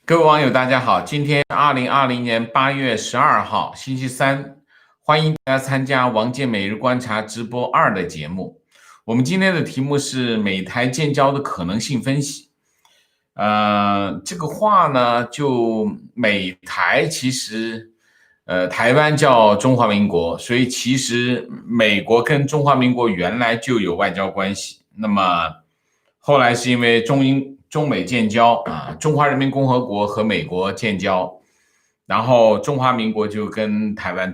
各位网友，大家好，今天2020年8月12号，星期三，欢迎大家参加王健每日观察直播2的节目。我们今天的题目是美台建交的可能性分析。这个话呢，就美台其实，台湾叫中华民国，所以其实美国跟中华民国原来就有外交关系。那么后来是因为中美建交中华人民共和国和美国建交，然后中华民国就跟台湾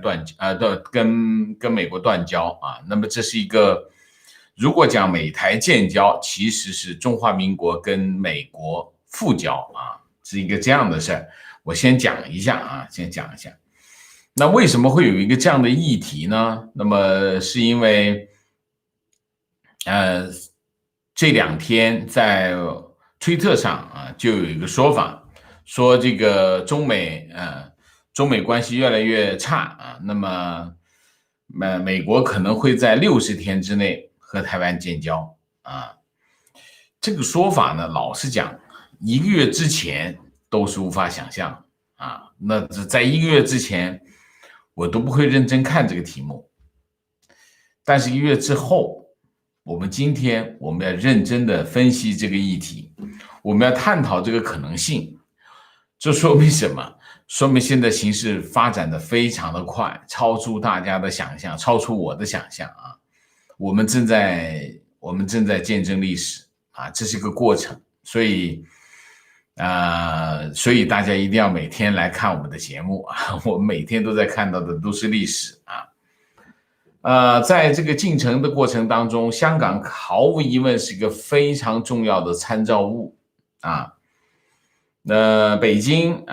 跟美国断交那么这是一个，如果讲美台建交，其实是中华民国跟美国复交是一个这样的事儿。我先讲一下。那为什么会有一个这样的议题呢？那么是因为这2天在推特上就有一个说法，说这个中美关系越来越差那么美国可能会在60天之内和台湾建交这个说法呢，老实讲1个月之前都是无法想象那在1个月之前我都不会认真看这个题目，但是1个月之后，今天我们要认真的分析这个议题，我们要探讨这个可能性。这说明什么？说明现在形势发展的非常的快，超出大家的想象，超出我的想象我们正在见证历史这是一个过程，所以大家一定要每天来看我们的节目我们每天都在看到的都是历史在这个进程的过程当中，香港毫无疑问是一个非常重要的参照物北京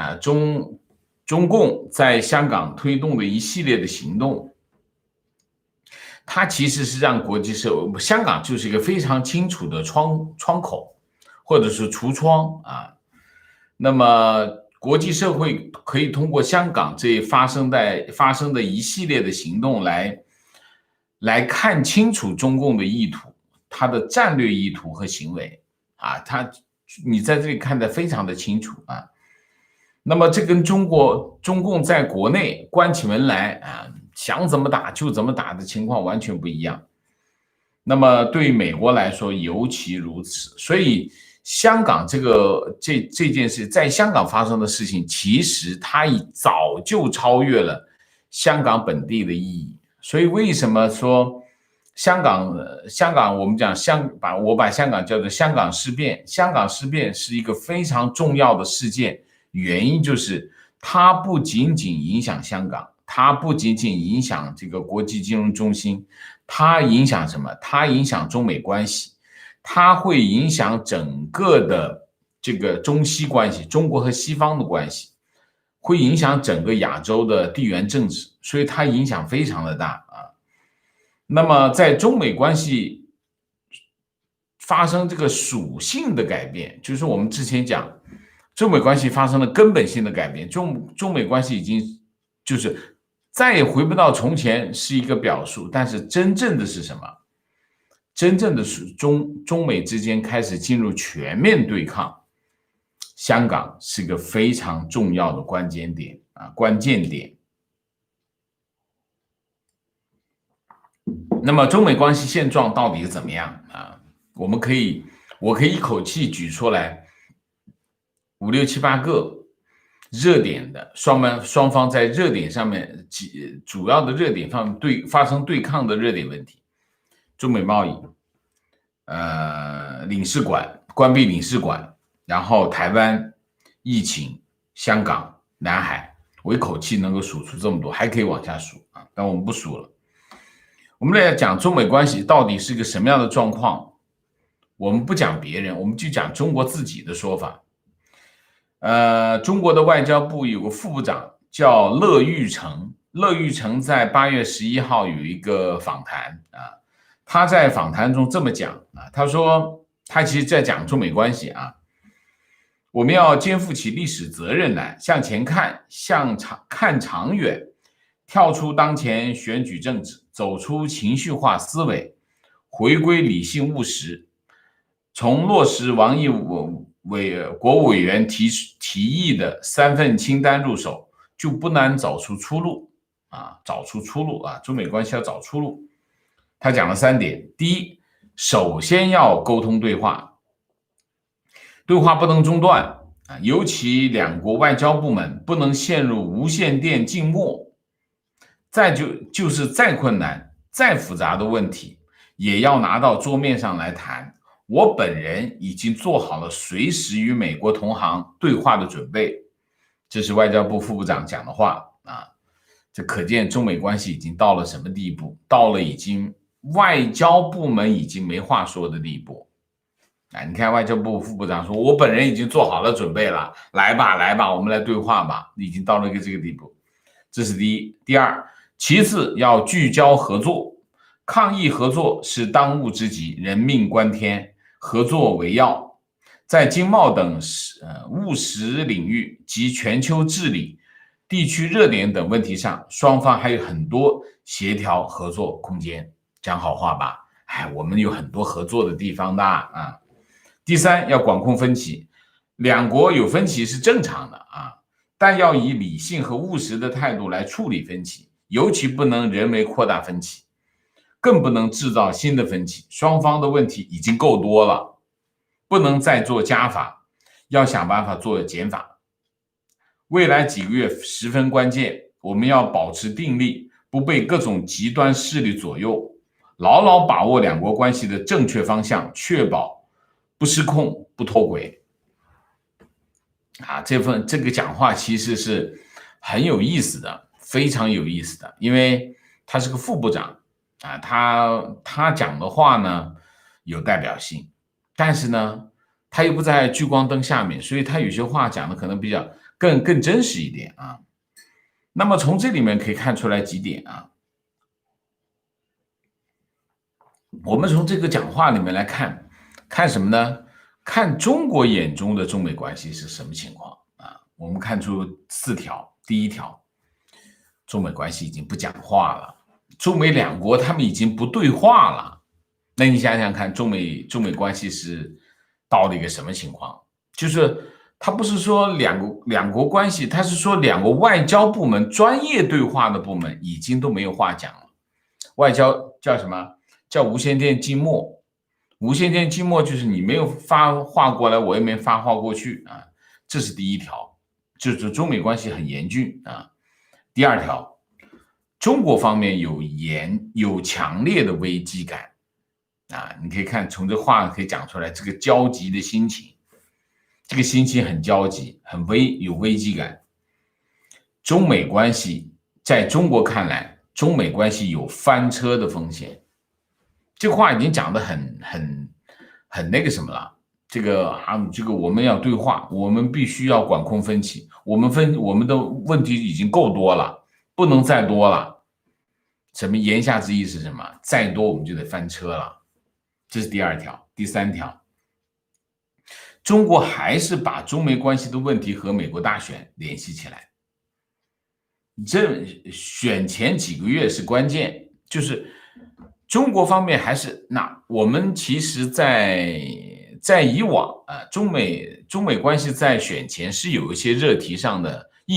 中共在香港推动的一系列的行动，它其实是让国际社会，香港就是一个非常清楚的窗口，或者是橱窗那么国际社会可以通过香港这发生的一系列的行动来看清楚中共的意图，它的战略意图和行为你在这里看得非常的清楚那么这跟中共在国内关起门来想怎么打就怎么打的情况完全不一样。那么对于美国来说尤其如此，所以香港这件事，在香港发生的事情，其实它已早就超越了香港本地的意义。所以为什么说香港我们讲我把香港叫做香港事变，香港事变是一个非常重要的事件，原因就是它不仅仅影响香港，它不仅仅影响这个国际金融中心，它影响什么？它影响中美关系，它会影响整个的这个中西关系，中国和西方的关系，会影响整个亚洲的地缘政治，所以它影响非常的大那么在中美关系发生这个属性的改变，就是我们之前讲中美关系发生了根本性的改变，中美关系已经就是再也回不到从前是一个表述，但是真正的是什么？真正的是中美之间开始进入全面对抗，香港是个非常重要的关键点。那么中美关系现状到底是怎么样我可以一口气举出来5、6、7、8个热点的双方在热点上面主要的热点上发生对抗的热点问题：中美贸易，领事馆关闭领事馆，然后台湾疫情，香港、南海，我一口气能够数出这么多，还可以往下数但我们不数了。我们来讲中美关系到底是个什么样的状况，我们不讲别人，我们就讲中国自己的说法。中国的外交部有个副部长叫乐玉成，乐玉成在8月11号有一个访谈他在访谈中这么讲他说他其实在讲中美关系我们要肩负起历史责任来，向前看，看长远，跳出当前选举政治，走出情绪化思维，回归理性务实，从落实国务委员提议的3份清单入手，就不难找出出路啊，中美关系要找出路。他讲了3点，第一，首先要沟通对话，对话不能中断啊，尤其两国外交部门不能陷入无线电静默。再就是再困难、再复杂的问题，也要拿到桌面上来谈。我本人已经做好了随时与美国同行对话的准备。这是外交部副部长讲的话啊，这可见中美关系已经到了什么地步？到了已经外交部门已经没话说的地步。啊，你看外交部副部长说，我本人已经做好了准备了，来吧，我们来对话吧，已经到了这个地步。这是第一。第二，其次要聚焦合作，抗疫合作是当务之急，人命关天，合作为要。在经贸等务实领域及全球治理、地区热点等问题上，双方还有很多协调合作空间。讲好话吧，我们有很多合作的地方的啊。第三，要管控分歧，两国有分歧是正常的啊，但要以理性和务实的态度来处理分歧，尤其不能人为扩大分歧，更不能制造新的分歧。双方的问题已经够多了，不能再做加法，要想办法做减法。未来几个月十分关键，我们要保持定力，不被各种极端势力左右，牢牢把握两国关系的正确方向，确保不失控、不脱轨。这个讲话其实是很有意思的，非常有意思的，因为他是个副部长啊，他讲的话呢有代表性，但是呢他又不在聚光灯下面，所以他有些话讲的可能比较更真实一点啊。那么从这里面可以看出来几点啊，我们从这个讲话里面来看什么呢？看中国眼中的中美关系是什么情况啊？我们看出4条。第一条，中美关系已经不讲话了，中美两国他们已经不对话了。那你想想看，中美关系是到了一个什么情况？就是他不是说两国关系，他是说两国外交部门专业对话的部门已经都没有话讲了。外交叫什么？叫无线电静默。无线电静默就是你没有发话过来，我也没发话过去啊，这是第一条，就是中美关系很严峻啊。第二条，中国方面有强烈的危机感啊，你可以看从这话可以讲出来这个焦急的心情，这个心情很焦急，有危机感。中美关系在中国看来，中美关系有翻车的风险。这个话已经讲得很那个什么了，这个我们要对话，我们必须要管控分歧，我们的问题已经够多了，不能再多了。什么言下之意是什么？再多我们就得翻车了。这是第二条。第三条，中国还是把中美关系的问题和美国大选联系起来。这选前几个月是关键，就是中国方面还是我们其实在以往中美关系在选前是有一些议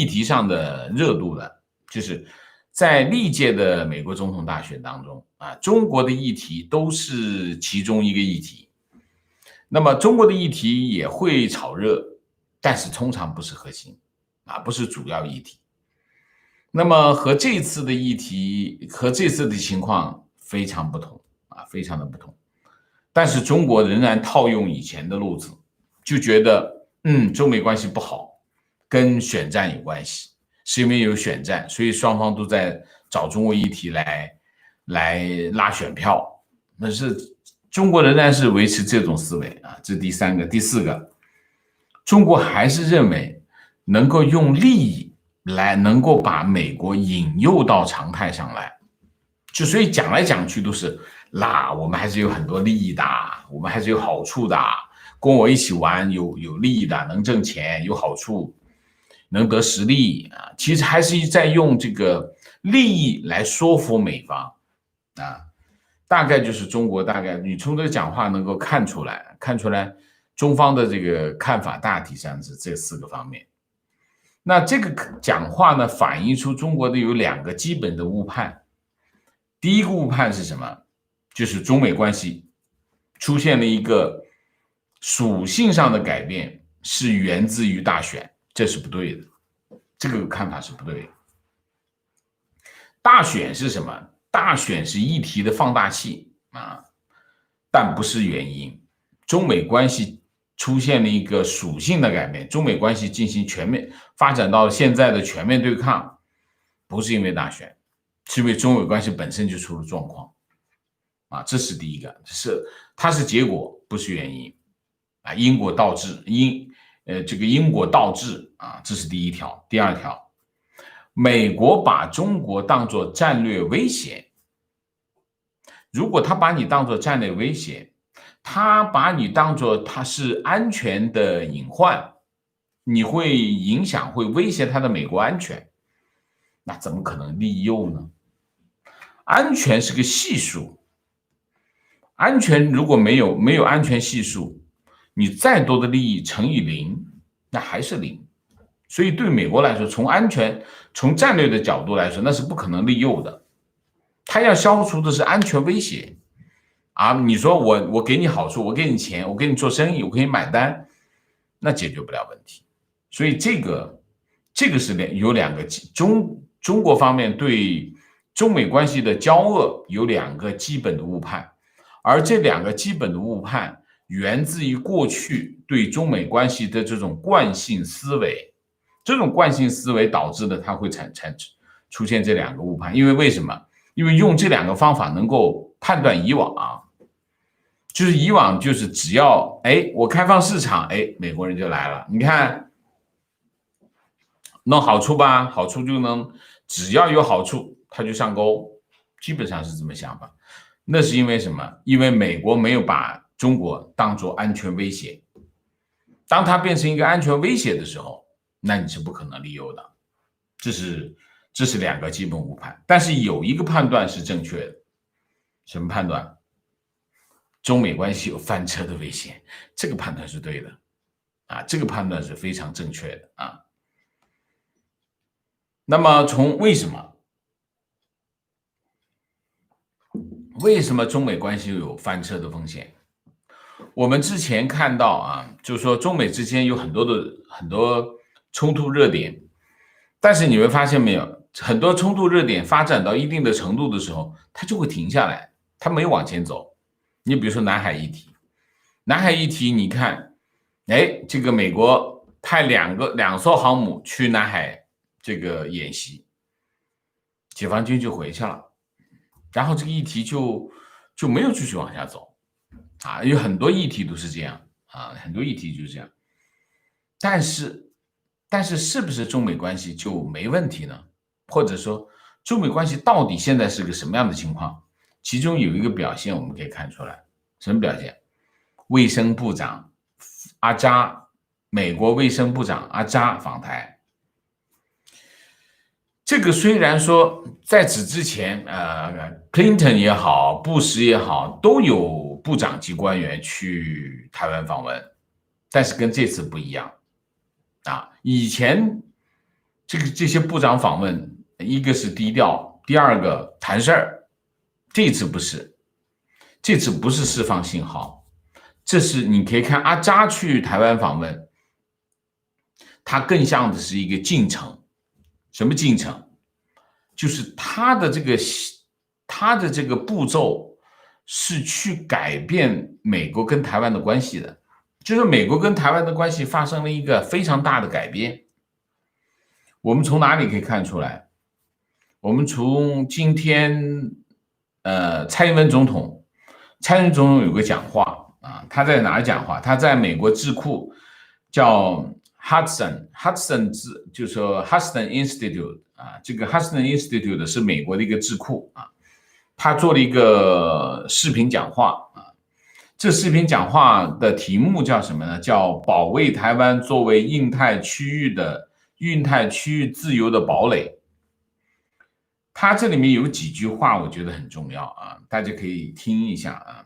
题上的热度的，就是在历届的美国总统大选当中中国的议题都是其中一个议题。那么中国的议题也会炒热，但是通常不是核心不是主要议题。那么和这次的议题和这次的情况非常不同非常的不同。但是中国仍然套用以前的路子，就觉得中美关系不好，跟选战有关系，是因为有选战，所以双方都在找中国议题来拉选票。那是中国仍然是维持这种思维这是第三个。第四个，中国还是认为能够用利益能够把美国引诱到常态上来，所以讲来讲去都是我们还是有很多利益的，我们还是有好处的，跟我一起玩有利益的，能挣钱有好处，能得实利其实还是在用这个利益来说服美方大概就是中国大概你从这个讲话能够看出来中方的这个看法大体上是这4个方面。那这个讲话呢，反映出中国的有2个基本的误判。第一个误判是什么？就是中美关系出现了一个属性上的改变，是源自于大选，这是不对的，这个看法是不对的。大选是什么？大选是议题的放大器啊，但不是原因。中美关系出现了一个属性的改变，中美关系进行全面发展到现在的全面对抗，不是因为大选，是因为中美关系本身就出了状况啊，这是第一个，它是结果，不是原因啊，因果倒置，这个因果倒置啊，这是第一条。第二条，美国把中国当作战略威胁，如果他把你当作战略威胁，他把你当作他是安全的隐患，你会影响会威胁他的美国安全，那怎么可能利诱呢？安全是个系数，安全如果没有安全系数，你再多的利益乘以0，那还是0。所以对美国来说，从战略的角度来说，那是不可能利诱的。他要消除的是安全威胁啊！你说我给你好处，我给你钱，我给你做生意，我给你买单，那解决不了问题。所以这个是有2个中国方面对中美关系的交恶有2个基本的误判，而这2个基本的误判源自于过去对中美关系的这种惯性思维，这种惯性思维导致的它会出现这2个误判。因为为什么？因为用这2个方法能够判断以往就是以往就是只要我开放市场，美国人就来了，你看弄好处吧，好处就能，只要有好处他就上钩，基本上是这么想法。那是因为什么？因为美国没有把中国当作安全威胁，当它变成一个安全威胁的时候，那你是不可能利诱的。这是2个基本误判。但是有一个判断是正确的，什么判断？中美关系有翻车的危险，这个判断是对的啊，这个判断是非常正确的啊。那么从为什么中美关系有翻车的风险？我们之前看到啊，就是说中美之间有很多冲突热点，但是你会发现没有，很多冲突热点发展到一定的程度的时候，它就会停下来，它没有往前走。你比如说南海议题，你看，这个美国派两艘航母去南海这个演习，解放军就回去了，然后这个议题就没有继续往下走啊。有很多议题都是这样啊，很多议题就是这样。但是是不是中美关系就没问题呢？或者说中美关系到底现在是个什么样的情况？其中有一个表现我们可以看出来，什么表现？卫生部长阿扎，美国卫生部长阿扎访台。这个虽然说在此之前Clinton 也好，布什也好，都有部长级官员去台湾访问，但是跟这次不一样啊。以前这些部长访问，一个是低调，第二个谈事儿，这次不是，这次不是释放信号，这是你可以看阿扎去台湾访问，它更像的是一个进程。什么进程？就是他的这个步骤是去改变美国跟台湾的关系的，就是美国跟台湾的关系发生了一个非常大的改变。我们从哪里可以看出来？我们从今天蔡英文总统有个讲话啊，他在哪讲话？他在美国智库叫 Hudson 就是说 Hudson Institute 啊，这个 Hudson Institute 是美国的一个智库啊，他做了一个视频讲话啊，这视频讲话的题目叫什么呢？叫保卫台湾作为印太区域自由的堡垒。他这里面有几句话我觉得很重要啊，大家可以听一下啊。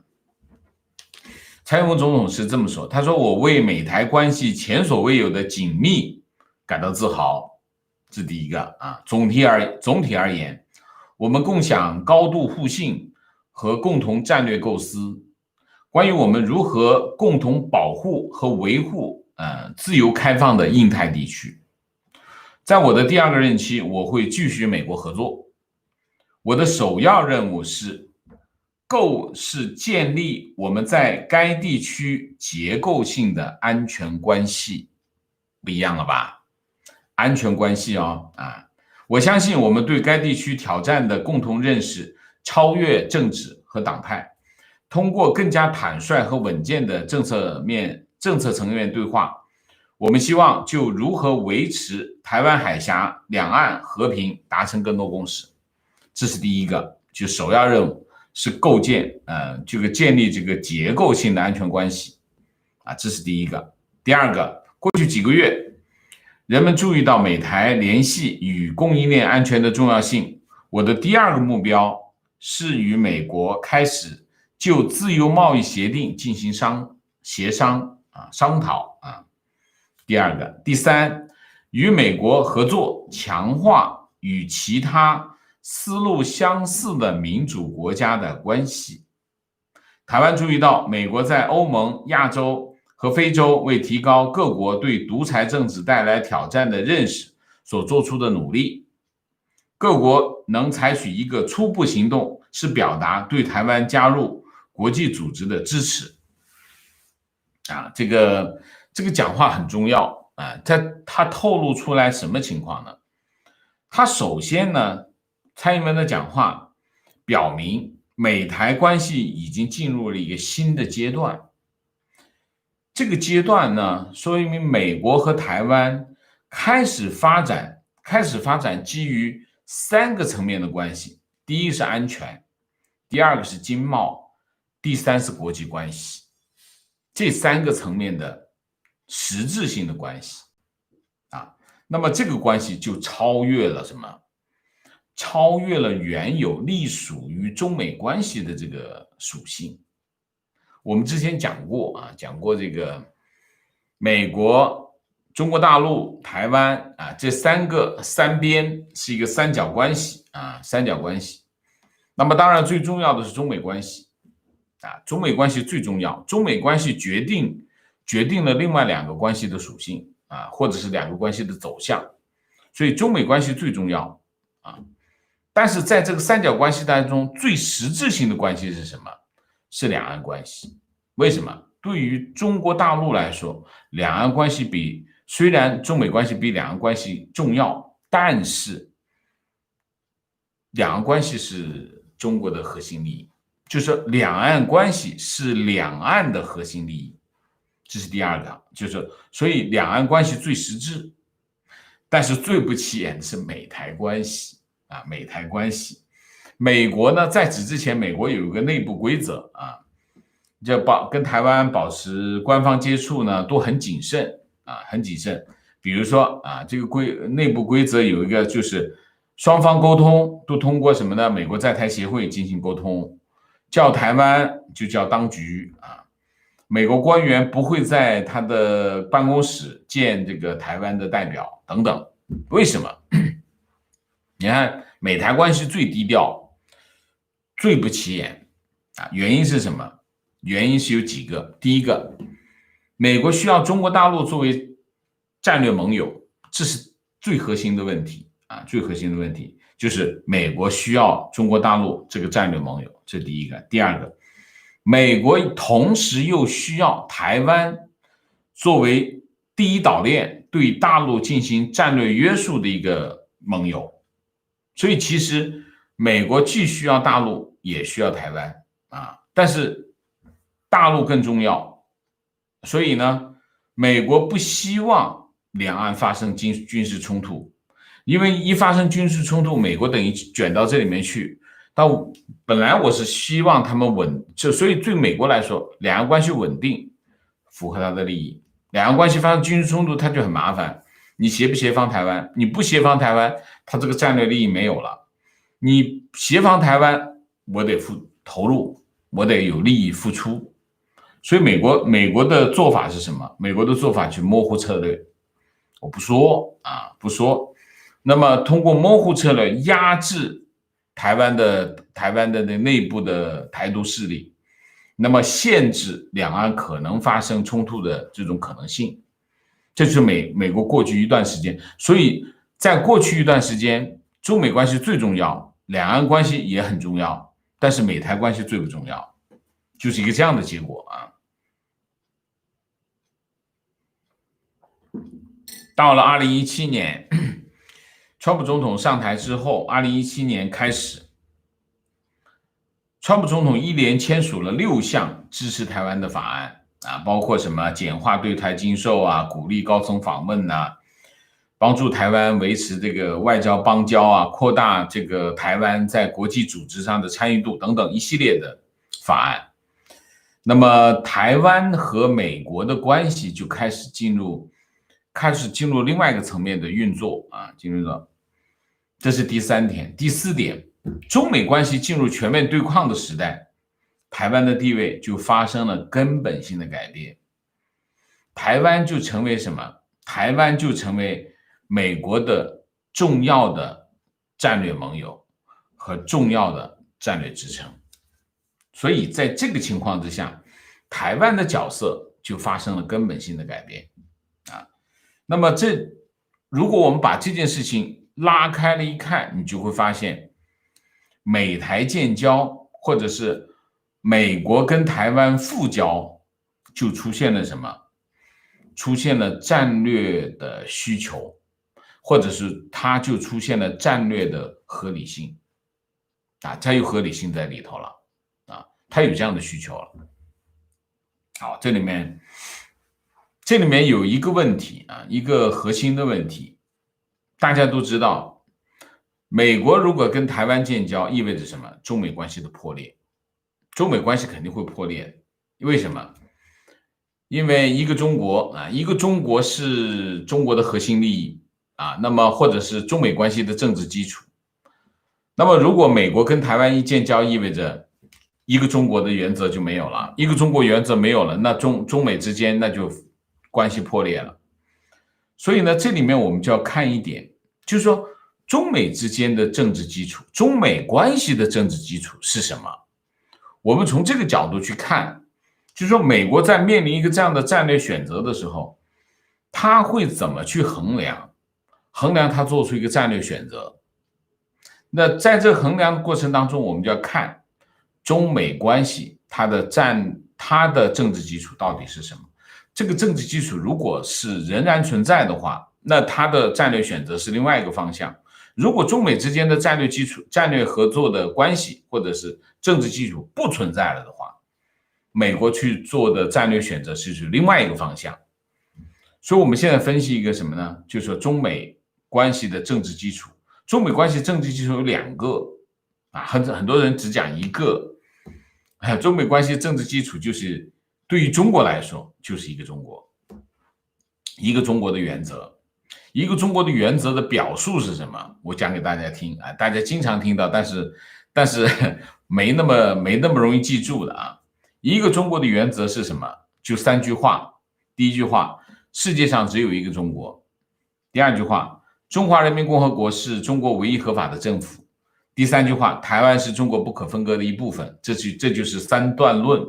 蔡英文总统是这么说，他说我为美台关系前所未有的紧密感到自豪，这是第一个啊。总体而言，我们共享高度互信和共同战略构思，关于我们如何共同保护和维护自由开放的印太地区。在我的第二个任期，我会继续与美国合作，我的首要任务是建立我们在该地区结构性的安全关系，不一样了吧？安全关系我相信我们对该地区挑战的共同认识超越政治和党派，通过更加坦率和稳健的政策层面对话，我们希望就如何维持台湾海峡两岸和平达成更多共识。这是第一个，就首要任务是建立这个结构性的安全关系这是第一个。第二个，过去几个月，人们注意到美台联系与供应链安全的重要性。我的第二个目标是与美国开始就自由贸易协定进行商讨第三，与美国合作强化与其他思路相似的民主国家的关系。台湾注意到美国在欧盟、亚洲和非洲为提高各国对独裁政治带来挑战的认识所做出的努力，各国能采取一个初步行动，是表达对台湾加入国际组织的支持这个讲话很重要它透露出来什么情况呢？它首先呢，蔡英文的讲话表明美台关系已经进入了一个新的阶段。这个阶段呢，说明美国和台湾开始发展基于3个层面的关系。第一个是安全，第二个是经贸，第三是国际关系。这3个层面的实质性的关系那么这个关系就超越了什么？超越了原有隶属于中美关系的这个属性。我们之前讲过这个美国、中国大陆、台湾这三边是一个三角关系三角关系。那么当然最重要的是中美关系中美关系最重要，中美关系决定了另外2个关系的属性或者是2个关系的走向，所以中美关系最重要但是在这个三角关系当中，最实质性的关系是什么？是两岸关系。为什么？对于中国大陆来说，两岸关系虽然中美关系比两岸关系重要，但是两岸关系是中国的核心利益，就是说两岸关系是两岸的核心利益，这是第二个，就是所以两岸关系最实质，但是最不起眼的是美台关系美台关系。美国呢，在此之前，美国有一个内部规则就跟台湾保持官方接触呢，都很谨慎很谨慎。比如说这个内部规则有一个，就是双方沟通都通过什么呢？美国在台协会进行沟通，叫台湾就叫当局美国官员不会在他的办公室见这个台湾的代表等等。为什么？你看美台关系最低调，最不起眼原因是什么？原因是有几个。第一个，美国需要中国大陆作为战略盟友，这是最核心的问题最核心的问题就是美国需要中国大陆这个战略盟友，这是第一个。第二个，美国同时又需要台湾作为第一岛链，对大陆进行战略约束的一个盟友。所以其实美国既需要大陆，也需要台湾但是大陆更重要。所以呢，美国不希望两岸发生军事冲突，因为一发生军事冲突，美国等于卷到这里面去。但本来我是希望他们所以对美国来说，两岸关系稳定符合他的利益。两岸关系发生军事冲突，他就很麻烦。你协不协防台湾？你不协防台湾，他这个战略利益没有了。你协防台湾，我得投入，我得有利益付出。所以美国的做法是什么？美国的做法去模糊策略，我不说啊，不说。那么通过模糊策略压制台湾的内部的台独势力，那么限制两岸可能发生冲突的这种可能性。这是美国过去一段时间，所以在过去一段时间，中美关系最重要，两岸关系也很重要，但是美台关系最不重要，就是一个这样的结果啊。到了2017年，川普总统上台之后，2017年开始，川普总统一连签署了6项支持台湾的法案啊，包括什么简化对台禁售啊，鼓励高层访问呐，帮助台湾维持这个外交邦交啊，扩大这个台湾在国际组织上的参与度等等一系列的法案。那么台湾和美国的关系就开始进入另外一个层面的运作啊，这是第3点。第4点，中美关系进入全面对抗的时代，台湾的地位就发生了根本性的改变。台湾就成为什么？台湾就成为美国的重要的战略盟友和重要的战略支撑。所以在这个情况之下，台湾的角色就发生了根本性的改变啊。那么如果我们把这件事情拉开了一看，你就会发现美台建交或者是美国跟台湾复交就出现了什么？出现了战略的需求，或者是它就出现了战略的合理性啊，它有合理性在里头了啊，它有这样的需求了。好，这里面有一个问题啊，一个核心的问题，大家都知道，美国如果跟台湾建交，意味着什么？中美关系的破裂，中美关系肯定会破裂。为什么？因为一个中国啊，一个中国是中国的核心利益啊，那么或者是中美关系的政治基础。那么如果美国跟台湾一建交，意味着一个中国的原则就没有了，一个中国原则没有了，那中美之间那就关系破裂了。所以呢，这里面我们就要看一点，就是说中美之间的政治基础，中美关系的政治基础是什么？我们从这个角度去看，就是说美国在面临一个这样的战略选择的时候，他会怎么去衡量他做出一个战略选择。那在这衡量的过程当中，我们就要看中美关系它的政治基础到底是什么。这个政治基础如果是仍然存在的话，那它的战略选择是另外一个方向。如果中美之间的战略基础、战略合作的关系或者是政治基础不存在了的话，美国去做的战略选择是另外一个方向。所以我们现在分析一个什么呢？就是说中美关系的政治基础。中美关系政治基础有2个啊，很多人只讲一个。中美关系政治基础就是对于中国来说就是一个中国，一个中国的原则。一个中国的原则的表述是什么？我讲给大家听啊，大家经常听到，但是没那么容易记住的啊。一个中国的原则是什么？就3句话。第一句话，世界上只有一个中国。第2句话，中华人民共和国是中国唯一合法的政府。第3句话，台湾是中国不可分割的一部分。这就是3段论，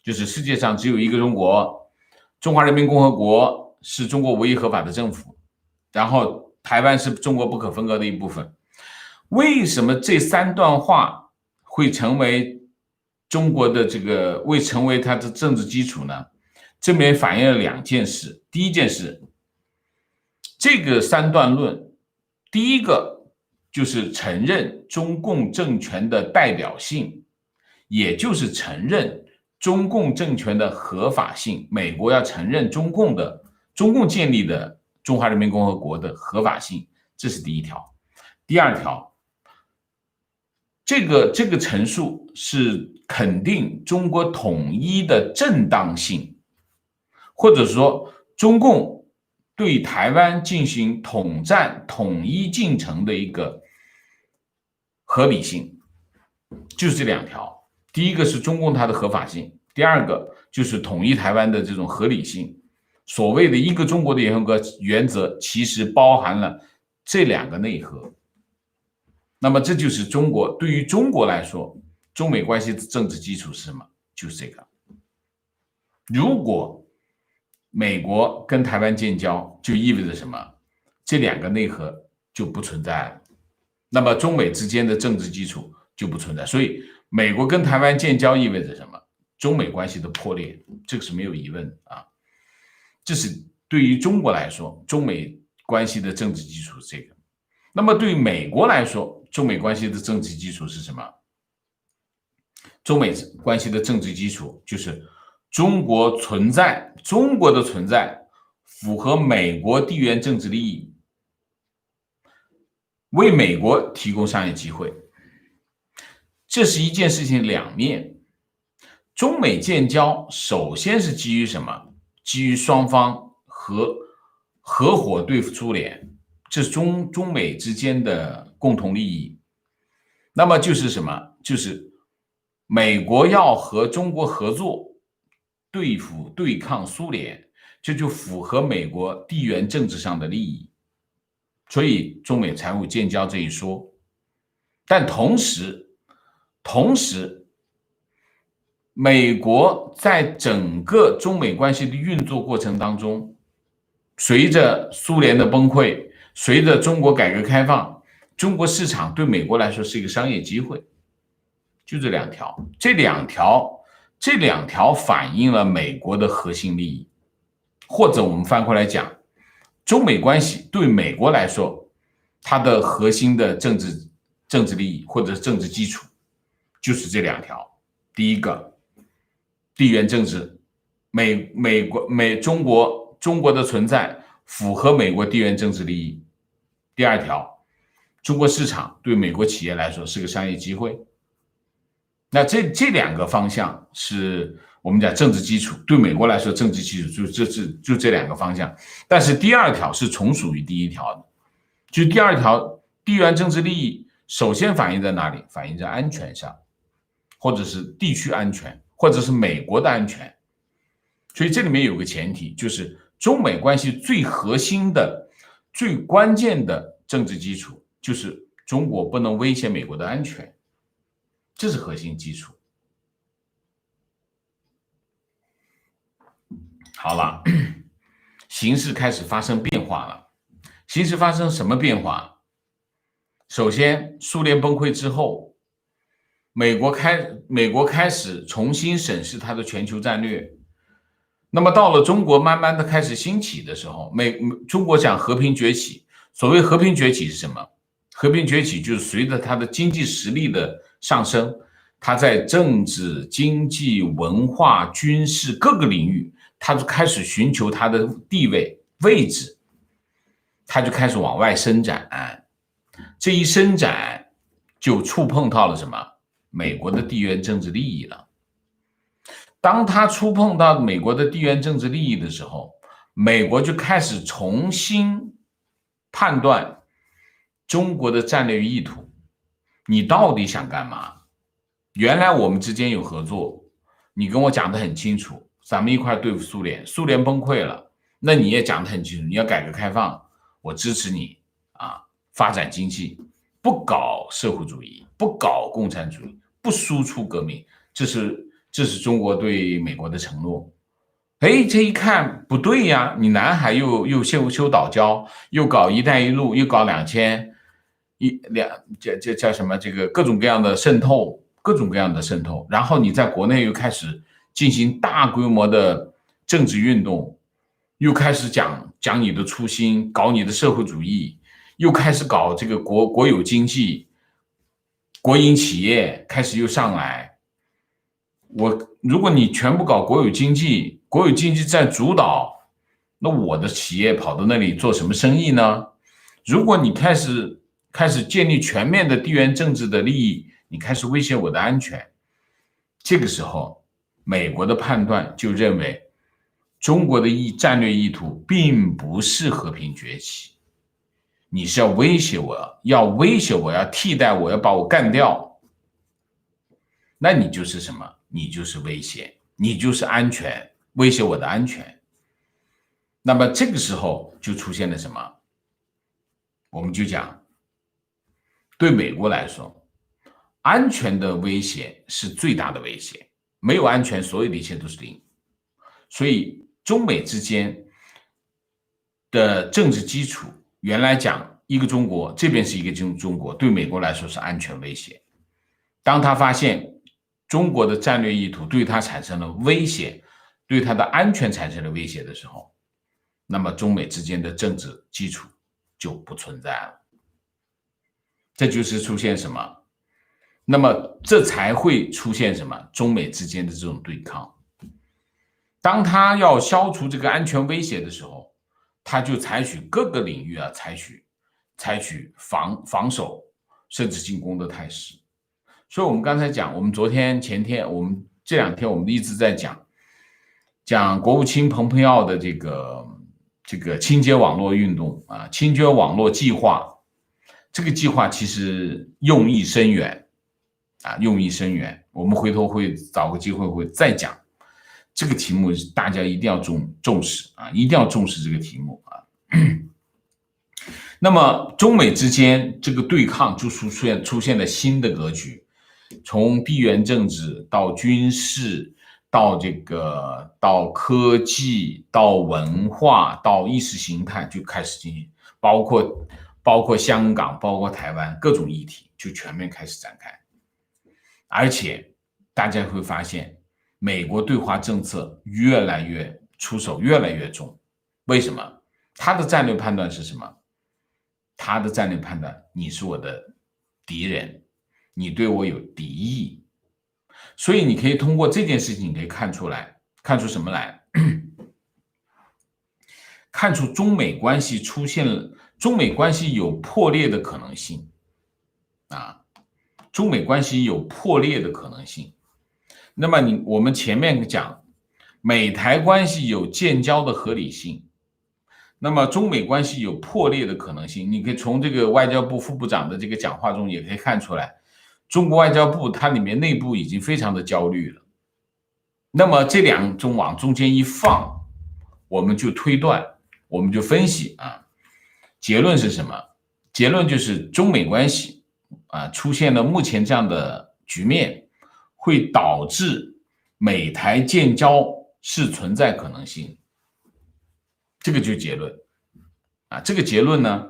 就是世界上只有一个中国，中华人民共和国是中国唯一合法的政府，然后台湾是中国不可分割的一部分。为什么这3段话会成为中国的会成为它的政治基础呢？这边反映了2件事。第一件事，这个3段论，第一个就是承认中共政权的代表性，也就是承认中共政权的合法性。美国要承认中共建立的中华人民共和国的合法性，这是第一条。第2条，这个陈述是肯定中国统一的正当性，或者说中共对台湾进行统战统一进程的一个合理性，就是这2条。第一个是中共它的合法性，第2个就是统一台湾的这种合理性。所谓的一个中国的原则，其实包含了这两个内核。那么这就是中国，对于中国来说，中美关系的政治基础是什么？就是这个。如果美国跟台湾建交，就意味着什么？这两个内核就不存在了，那么中美之间的政治基础就不存在。所以美国跟台湾建交意味着什么？中美关系的破裂，这个是没有疑问啊。这是对于中国来说，中美关系的政治基础是这个。那么对于美国来说，中美关系的政治基础是什么？中美关系的政治基础就是中国的存在符合美国地缘政治利益，为美国提供商业机会。这是一件事情两面。中美建交首先是基于什么？基于双方合伙对付苏联，这是中美之间的共同利益。那么就是什么？就是美国要和中国合作对抗苏联，这就符合美国地缘政治上的利益，所以中美才会建交这一说。但同时美国在整个中美关系的运作过程当中，随着苏联的崩溃，随着中国改革开放，中国市场对美国来说是一个商业机会。就这两条反映了美国的核心利益。或者我们翻过来讲，中美关系对美国来说，它的核心的政治利益或者是政治基础就是这两条。第一个，地缘政治，中国的存在符合美国地缘政治利益。第二条，中国市场对美国企业来说是个商业机会。那这两个方向是我们讲政治基础，对美国来说政治基础就这两个方向。但是第二条是从属于第一条的，就第二条地缘政治利益首先反映在哪里？反映在安全上，或者是地区安全，或者是美国的安全。所以这里面有个前提，就是中美关系最核心的、最关键的政治基础，就是中国不能威胁美国的安全，这是核心基础。好了，形势开始发生变化了。形势发生什么变化？首先，苏联崩溃之后，美国开始重新审视它的全球战略。那么到了中国慢慢的开始兴起的时候，中国讲和平崛起。所谓和平崛起是什么？和平崛起就是随着它的经济实力的上升，它在政治、经济、文化、军事各个领域，它就开始寻求它的地位置，它就开始往外伸展。这一伸展就触碰到了什么？美国的地缘政治利益了。当它触碰到美国的地缘政治利益的时候，美国就开始重新判断中国的战略意图，你到底想干嘛？原来我们之间有合作，你跟我讲得很清楚，咱们一块对付苏联，苏联崩溃了，那你也讲得很清楚，你要改革开放，我支持你啊，发展经济，不搞社会主义，不搞共产主义，不输出革命，这是中国对美国的承诺。哎，这一看不对呀，你南海又修岛礁，又搞一带一路，又搞这叫什么？这个各种各样的渗透，然后你在国内又开始进行大规模的政治运动，又开始讲你的初心，搞你的社会主义，又开始搞这个国有经济，国营企业开始又上来。如果你全部搞国有经济在主导，那我的企业跑到那里做什么生意呢？如果你开始建立全面的地缘政治的利益，你开始威胁我的安全，这个时候美国的判断就认为中国的战略意图并不是和平崛起，你是要威胁我，要替代我，要把我干掉，那你就是什么？你就是威胁，你就是安全，威胁我的安全。那么这个时候就出现了什么？我们就讲，对美国来说，安全的威胁是最大的威胁，没有安全，所有的一切都是零。所以中美之间的政治基础，原来讲一个中国，这边是一个中国，对美国来说是安全威胁。当他发现中国的战略意图对他产生了威胁，对他的安全产生了威胁的时候，那么中美之间的政治基础就不存在了。这就是出现什么？那么这才会出现什么？中美之间的这种对抗。当他要消除这个安全威胁的时候，他就采取各个领域采取防守甚至进攻的态势。所以我们刚才讲，我们昨天前天我们这2天我们一直在讲国务卿蓬佩奥的这个清洁网络运动啊，清洁网络计划。这个计划其实用意深远啊，用意深远。我们回头会找个机会会再讲这个题目，大家一定要重视啊，一定要重视这个题目啊。那么中美之间这个对抗就出现了新的格局，从地缘政治到军事，到科技，到文化，到意识形态就开始进行，包括香港，包括台湾各种议题就全面开始展开。而且大家会发现，美国对华政策越来越出手，越来越重。为什么？他的战略判断是什么？他的战略判断，你是我的敌人，你对我有敌意。所以你可以通过这件事情，你可以看出什么来？看出中美关系中美关系有破裂的可能性啊，中美关系有破裂的可能性。那么我们前面讲美台关系有建交的合理性，那么中美关系有破裂的可能性。你可以从这个外交部副部长的这个讲话中也可以看出来，中国外交部它里面内部已经非常的焦虑了。那么这2种往中间一放，我们就推断，我们就分析啊，结论是什么？结论就是中美关系啊出现了目前这样的局面，会导致美台建交是存在可能性。这个就是结论啊。这个结论呢，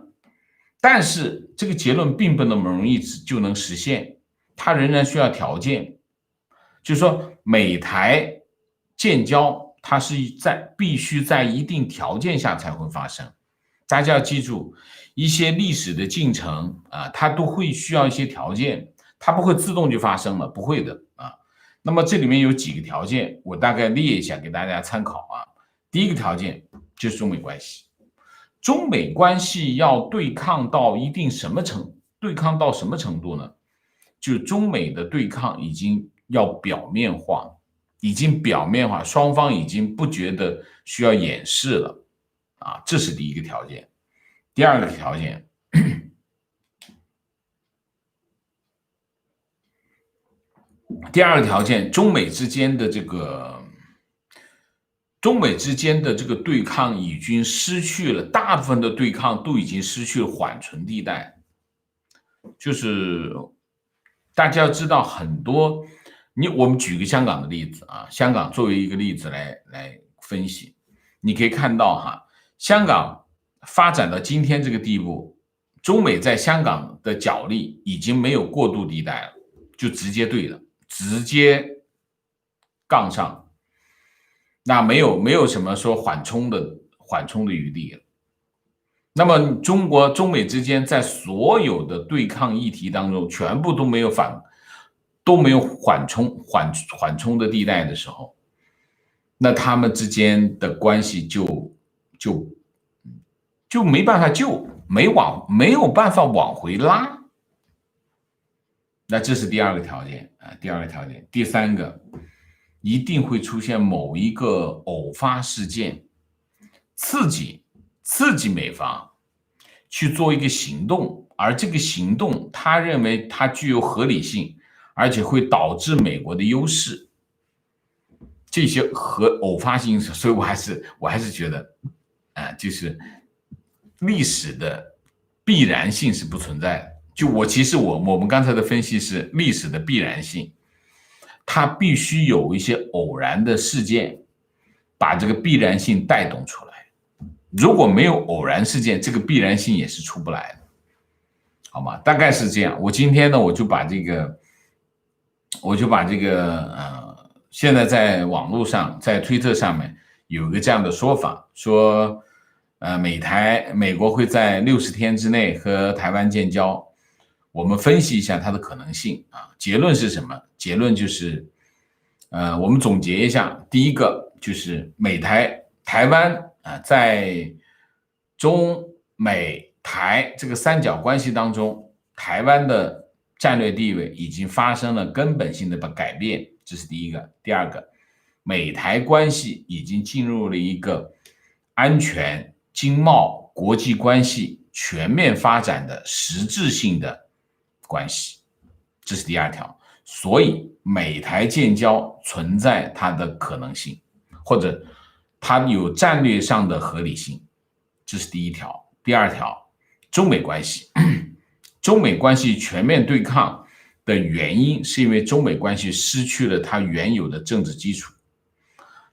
但是这个结论并不那么容易就能实现，它仍然需要条件。就是说美台建交它是必须在一定条件下才会发生。大家要记住，一些历史的进程啊，它都会需要一些条件，它不会自动就发生了，不会的啊。那么这里面有几个条件，我大概列一下给大家参考啊。第一个条件就是中美关系，中美关系要对抗到什么程度呢？就中美的对抗已经要表面化，双方已经不觉得需要掩饰了啊，这是第一个条件。第二个条件，中美之间的这个对抗已经失去了，大部分的对抗都已经失去了缓冲地带。就是大家要知道很多，我们举个香港的例子啊，香港作为一个例子来分析，你可以看到哈，香港发展到今天这个地步，中美在香港的角力已经没有过渡地带了，就直接对了，直接杠上。那没有什么说缓冲的余地了。那么中美之间在所有的对抗议题当中，全部都没有缓冲的地带的时候，那他们之间的关系就没办法救，没有办法往回拉。那这是第二个条件啊，第三个，一定会出现某一个偶发事件，刺激美方去做一个行动，而这个行动他认为它具有合理性，而且会导致美国的优势。这些和偶发性因素，所以我还是觉得，就是历史的必然性是不存在的。就其实我们刚才的分析是历史的必然性，它必须有一些偶然的事件把这个必然性带动出来。如果没有偶然事件，这个必然性也是出不来的，好吗？大概是这样。我今天呢，我就把这个现在在网络上，在推特上面有一个这样的说法，说美国会在60天之内和台湾建交。我们分析一下它的可能性啊。结论是什么？结论就是我们总结一下，第一个就是台湾在中美台这个三角关系当中，台湾的战略地位已经发生了根本性的改变，这是第一个。第二个，美台关系已经进入了一个安全、经贸、国际关系全面发展的实质性的关系，这是第二条。所以美台建交存在它的可能性，或者它有战略上的合理性，这是第一条。第二条，中美关系，中美关系全面对抗的原因是因为中美关系失去了它原有的政治基础。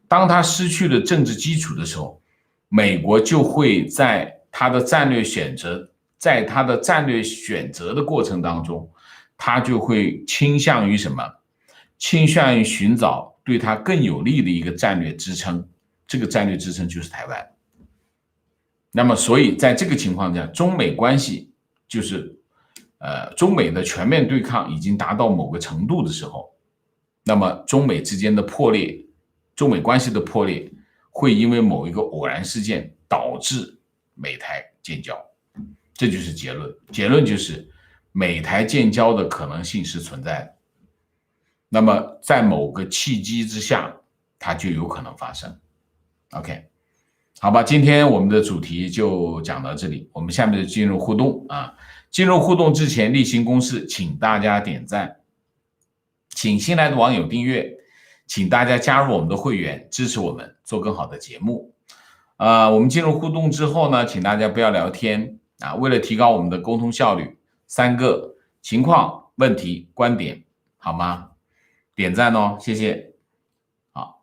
当它失去了政治基础的时候，美国就会在它的战略选择的过程当中，它就会倾向于什么？倾向于寻找对它更有利的一个战略支撑，这个战略支撑就是台湾。那么，所以在这个情况下，中美关系就是中美的全面对抗已经达到某个程度的时候，那么中美之间的破裂，中美关系的破裂，会因为某一个偶然事件导致美台建交，这就是结论。结论就是美台建交的可能性是存在的。那么在某个契机之下，它就有可能发生。OK， 好吧，今天我们的主题就讲到这里，我们下面就进入互动啊。进入互动之前，例行公事，请大家点赞，请新来的网友订阅，请大家加入我们的会员，支持我们做更好的节目。我们进入互动之后呢，请大家不要聊天啊，为了提高我们的沟通效率，3个情况、问题、观点，好吗？点赞哦，谢谢。好，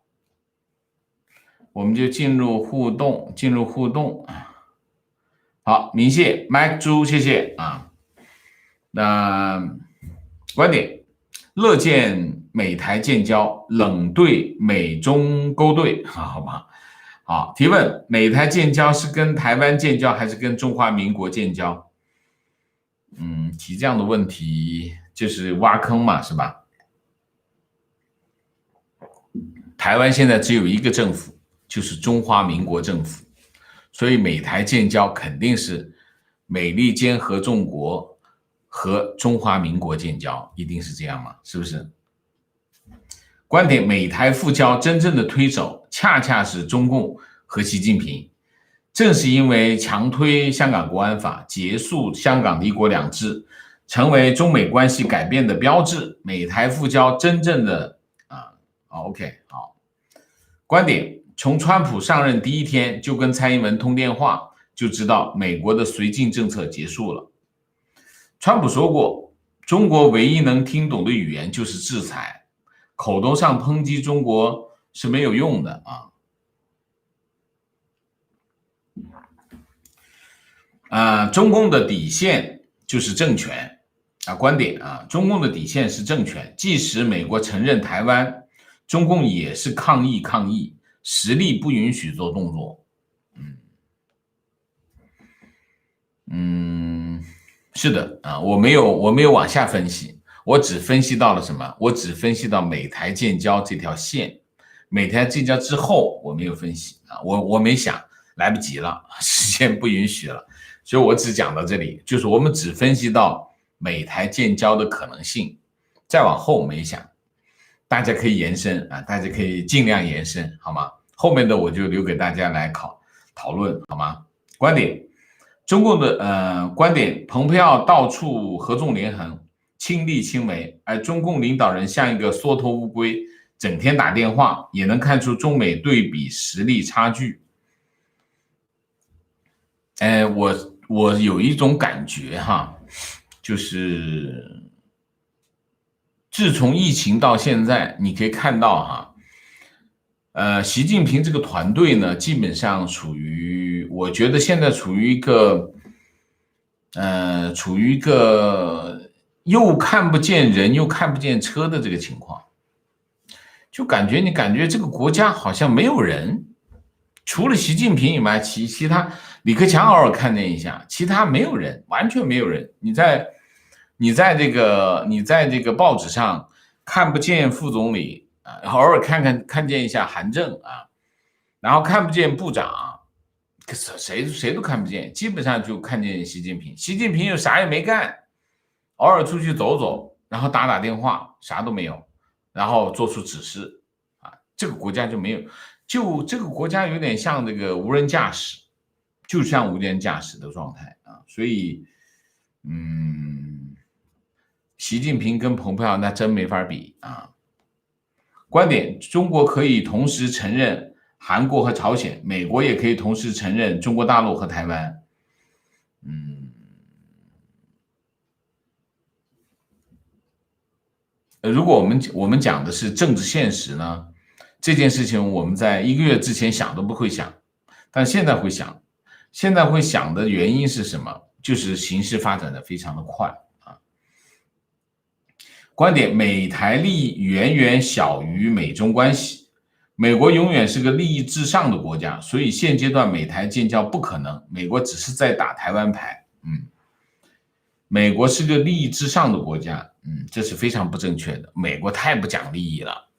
我们就进入互动。好，明谢 Mike 猪，谢谢啊。那观点，乐见美台建交，冷对美中勾兑，好吧？好，提问：美台建交是跟台湾建交，还是跟中华民国建交？提这样的问题就是挖坑嘛，是吧？台湾现在只有一个政府，就是中华民国政府，所以美台建交肯定是美利坚合众国和中华民国建交，一定是这样吗？是不是？观点：美台复交真正的推手恰恰是中共和习近平，正是因为强推香港国安法，结束香港的一国两制，成为中美关系改变的标志。美台复交真正的OK， 好。观点：从川普上任第一天就跟蔡英文通电话，就知道美国的绥靖政策结束了。川普说过，中国唯一能听懂的语言就是制裁，口头上抨击中国是没有用的中共的底线就是政权观点中共的底线是政权，即使美国承认台湾，中共也是抗议，实力不允许做动作。是的我没有往下分析，我只分析到了什么？我只分析到美台建交这条线，美台建交之后我没有分析我没想，来不及了，时间不允许了，所以我只讲到这里，就是我们只分析到美台建交的可能性，再往后没想。大家可以延伸大家可以尽量延伸，好吗？后面的我就留给大家来讨论，好吗？观点：中共的观点，蓬佩奥到处合纵连横，亲力亲为，而中共领导人像一个缩头乌龟，整天打电话，也能看出中美对比实力差距。我有一种感觉哈，就是自从疫情到现在，你可以看到哈，习近平这个团队呢，基本上我觉得现在处于一个又看不见人又看不见车的这个情况，就感觉这个国家好像没有人，除了习近平以外，其他李克强偶尔看见一下，其他没有人，完全没有人。你在这个报纸上看不见副总理啊，偶尔看见一下韩正啊，然后看不见部长，谁都看不见，基本上就看见习近平。习近平又啥也没干，偶尔出去走走，然后打电话，啥都没有，然后做出指示啊，这个国家就没有，就这个国家有点像这个无人驾驶，就像无人驾驶的状态啊，所以习近平跟蓬佩奥那真没法比啊。观点：中国可以同时承认韩国和朝鲜，美国也可以同时承认中国大陆和台湾。如果我们讲的是政治现实呢，这件事情我们在1个月之前想都不会想，但现在会想。现在会想的原因是什么？就是形势发展的非常的快啊。观点：美台利益远远小于美中关系，美国永远是个利益至上的国家，所以现阶段美台建交不可能，美国只是在打台湾牌。美国是个利益至上的国家，这是非常不正确的。美国太不讲利益了。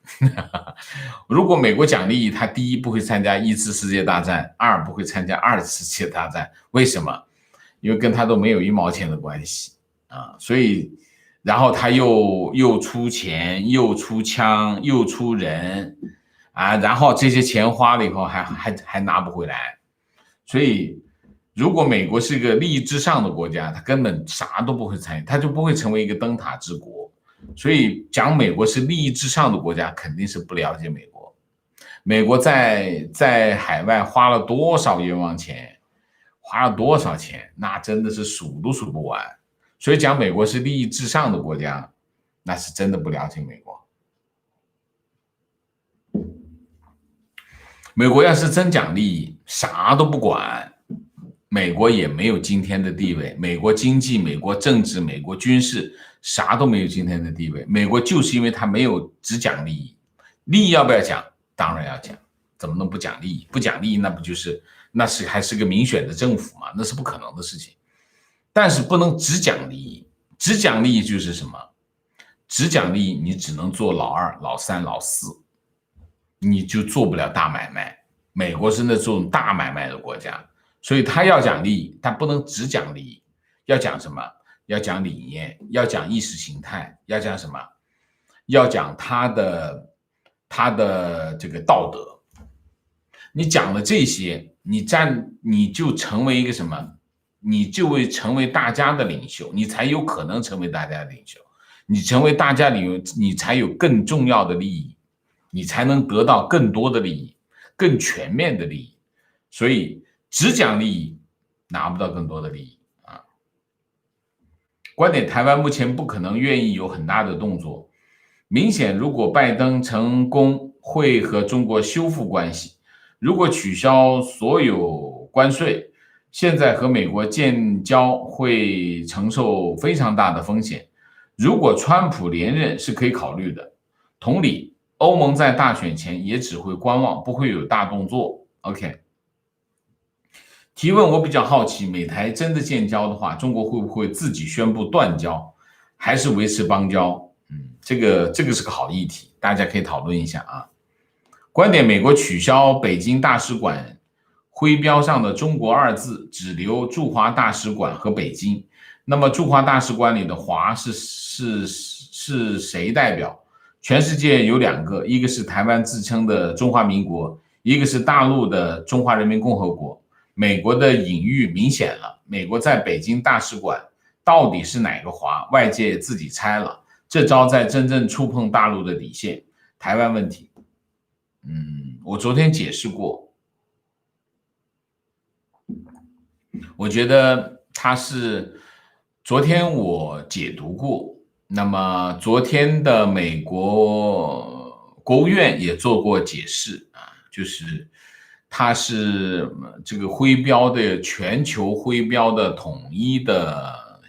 如果美国讲利益，他第一不会参加1次世界大战，二不会参加2次世界大战。为什么？因为跟他都没有1毛钱的关系啊。所以，然后他又出钱，又出枪，又出人啊，然后这些钱花了以后还拿不回来，所以。如果美国是一个利益至上的国家，他根本啥都不会参与，他就不会成为一个灯塔之国。所以讲美国是利益至上的国家，肯定是不了解美国。美国在海外花了多少冤枉钱，花了多少钱，那真的是数都数不完。所以讲美国是利益至上的国家，那是真的不了解美国。美国要是真讲利益，啥都不管。美国也没有今天的地位，美国经济、美国政治、美国军事啥都没有今天的地位。美国就是因为他没有只讲利益，利益要不要讲？当然要讲，怎么能不讲利益？不讲利益，那还是个民选的政府嘛？那是不可能的事情。但是不能只讲利益，只讲利益就是什么？只讲利益，你只能做老二、老三、老四，你就做不了大买卖。美国是那种大买卖的国家。所以他要讲利益，但不能只讲利益，要讲什么？要讲理念，要讲意识形态，要讲什么？要讲他的这个道德。你讲了这些，你就成为一个什么？你就会成为大家的领袖，你才有可能成为大家的领袖。你成为大家领袖，你才有更重要的利益，你才能得到更多的利益，更全面的利益。所以。只讲利益，拿不到更多的利益啊！观点：台湾目前不可能愿意有很大的动作。明显，如果拜登成功，会和中国修复关系；如果取消所有关税，现在和美国建交会承受非常大的风险。如果川普连任是可以考虑的。同理，欧盟在大选前也只会观望，不会有大动作。OK。提问：我比较好奇，美台真的建交的话，中国会不会自己宣布断交，还是维持邦交？这个是个好议题，大家可以讨论一下啊。观点：美国取消北京大使馆徽标上的中国2字，只留驻华大使馆和北京。那么驻华大使馆里的华是谁代表？全世界有2个，一个是台湾自称的中华民国，一个是大陆的中华人民共和国。美国的隐喻明显了，美国在北京大使馆到底是哪个华？外界自己猜了，这招在真正触碰大陆的底线。台湾问题，我昨天解释过，我觉得它是昨天我解读过，那么昨天的美国国务院也做过解释啊，就是它是这个徽标的全球徽标的统一的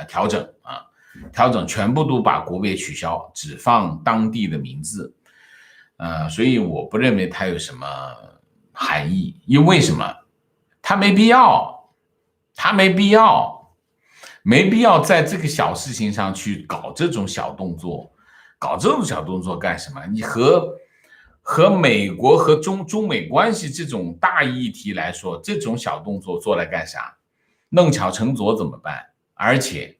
调整啊，调整全部都把国别取消，只放当地的名字，所以我不认为它有什么含义，因为什么？它没必要，它没必要，没必要在这个小事情上去搞这种小动作，搞这种小动作干什么？你和美国和中美关系这种大议题来说，这种小动作做来干啥？弄巧成拙怎么办？而且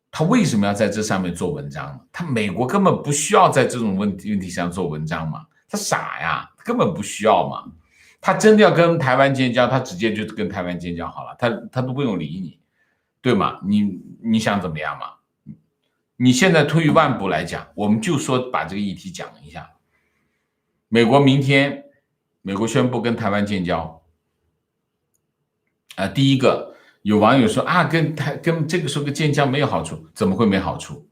他为什么要在这上面做文章？他美国根本不需要在这种问题上做文章嘛？他傻呀，根本不需要嘛。他真的要跟台湾建交，他直接就跟台湾建交好了，他都不用理你，对吗？你想怎么样嘛？你现在退一万步来讲，我们就说把这个议题讲一下。美国明天，美国宣布跟台湾建交，第一个有网友说啊，跟这个时候跟建交没有好处，怎么会没好处？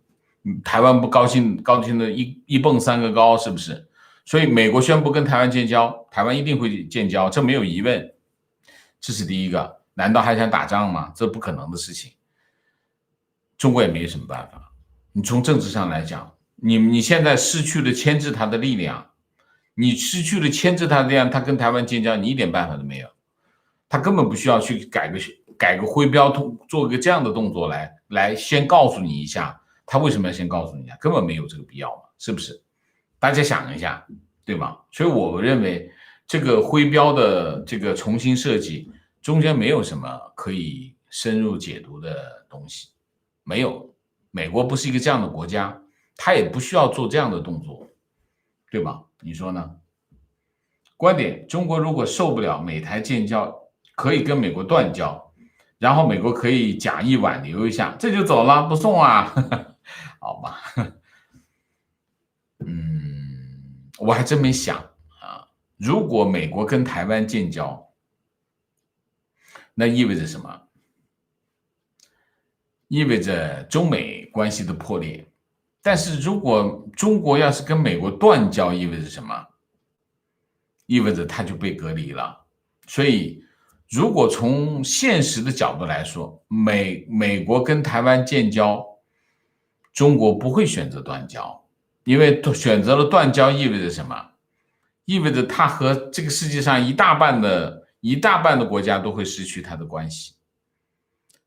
台湾不高兴的一蹦三个高，是不是？所以美国宣布跟台湾建交，台湾一定会建交，这没有疑问。这是第一个，难道还想打仗吗？这不可能的事情。中国也没什么办法。你从政治上来讲，你现在失去了牵制他的力量，你失去了牵制他的力量，他跟台湾建交，你一点办法都没有。他根本不需要去改个徽标，做个这样的动作来先告诉你一下，他为什么要先告诉你一下？根本没有这个必要嘛，是不是？大家想一下，对吗？所以我认为这个徽标的这个重新设计中间没有什么可以深入解读的东西，没有。美国不是一个这样的国家，他也不需要做这样的动作，对吧？你说呢？观点：中国如果受不了美台建交，可以跟美国断交，然后美国可以假意挽留一下，这就走了，不送啊？好吧。我还真没想啊，如果美国跟台湾建交，那意味着什么？意味着中美关系的破裂。但是如果中国要是跟美国断交，意味着什么？意味着它就被隔离了。所以如果从现实的角度来说，美国跟台湾建交，中国不会选择断交，因为选择了断交意味着什么？意味着它和这个世界上一大半的国家都会失去它的关系。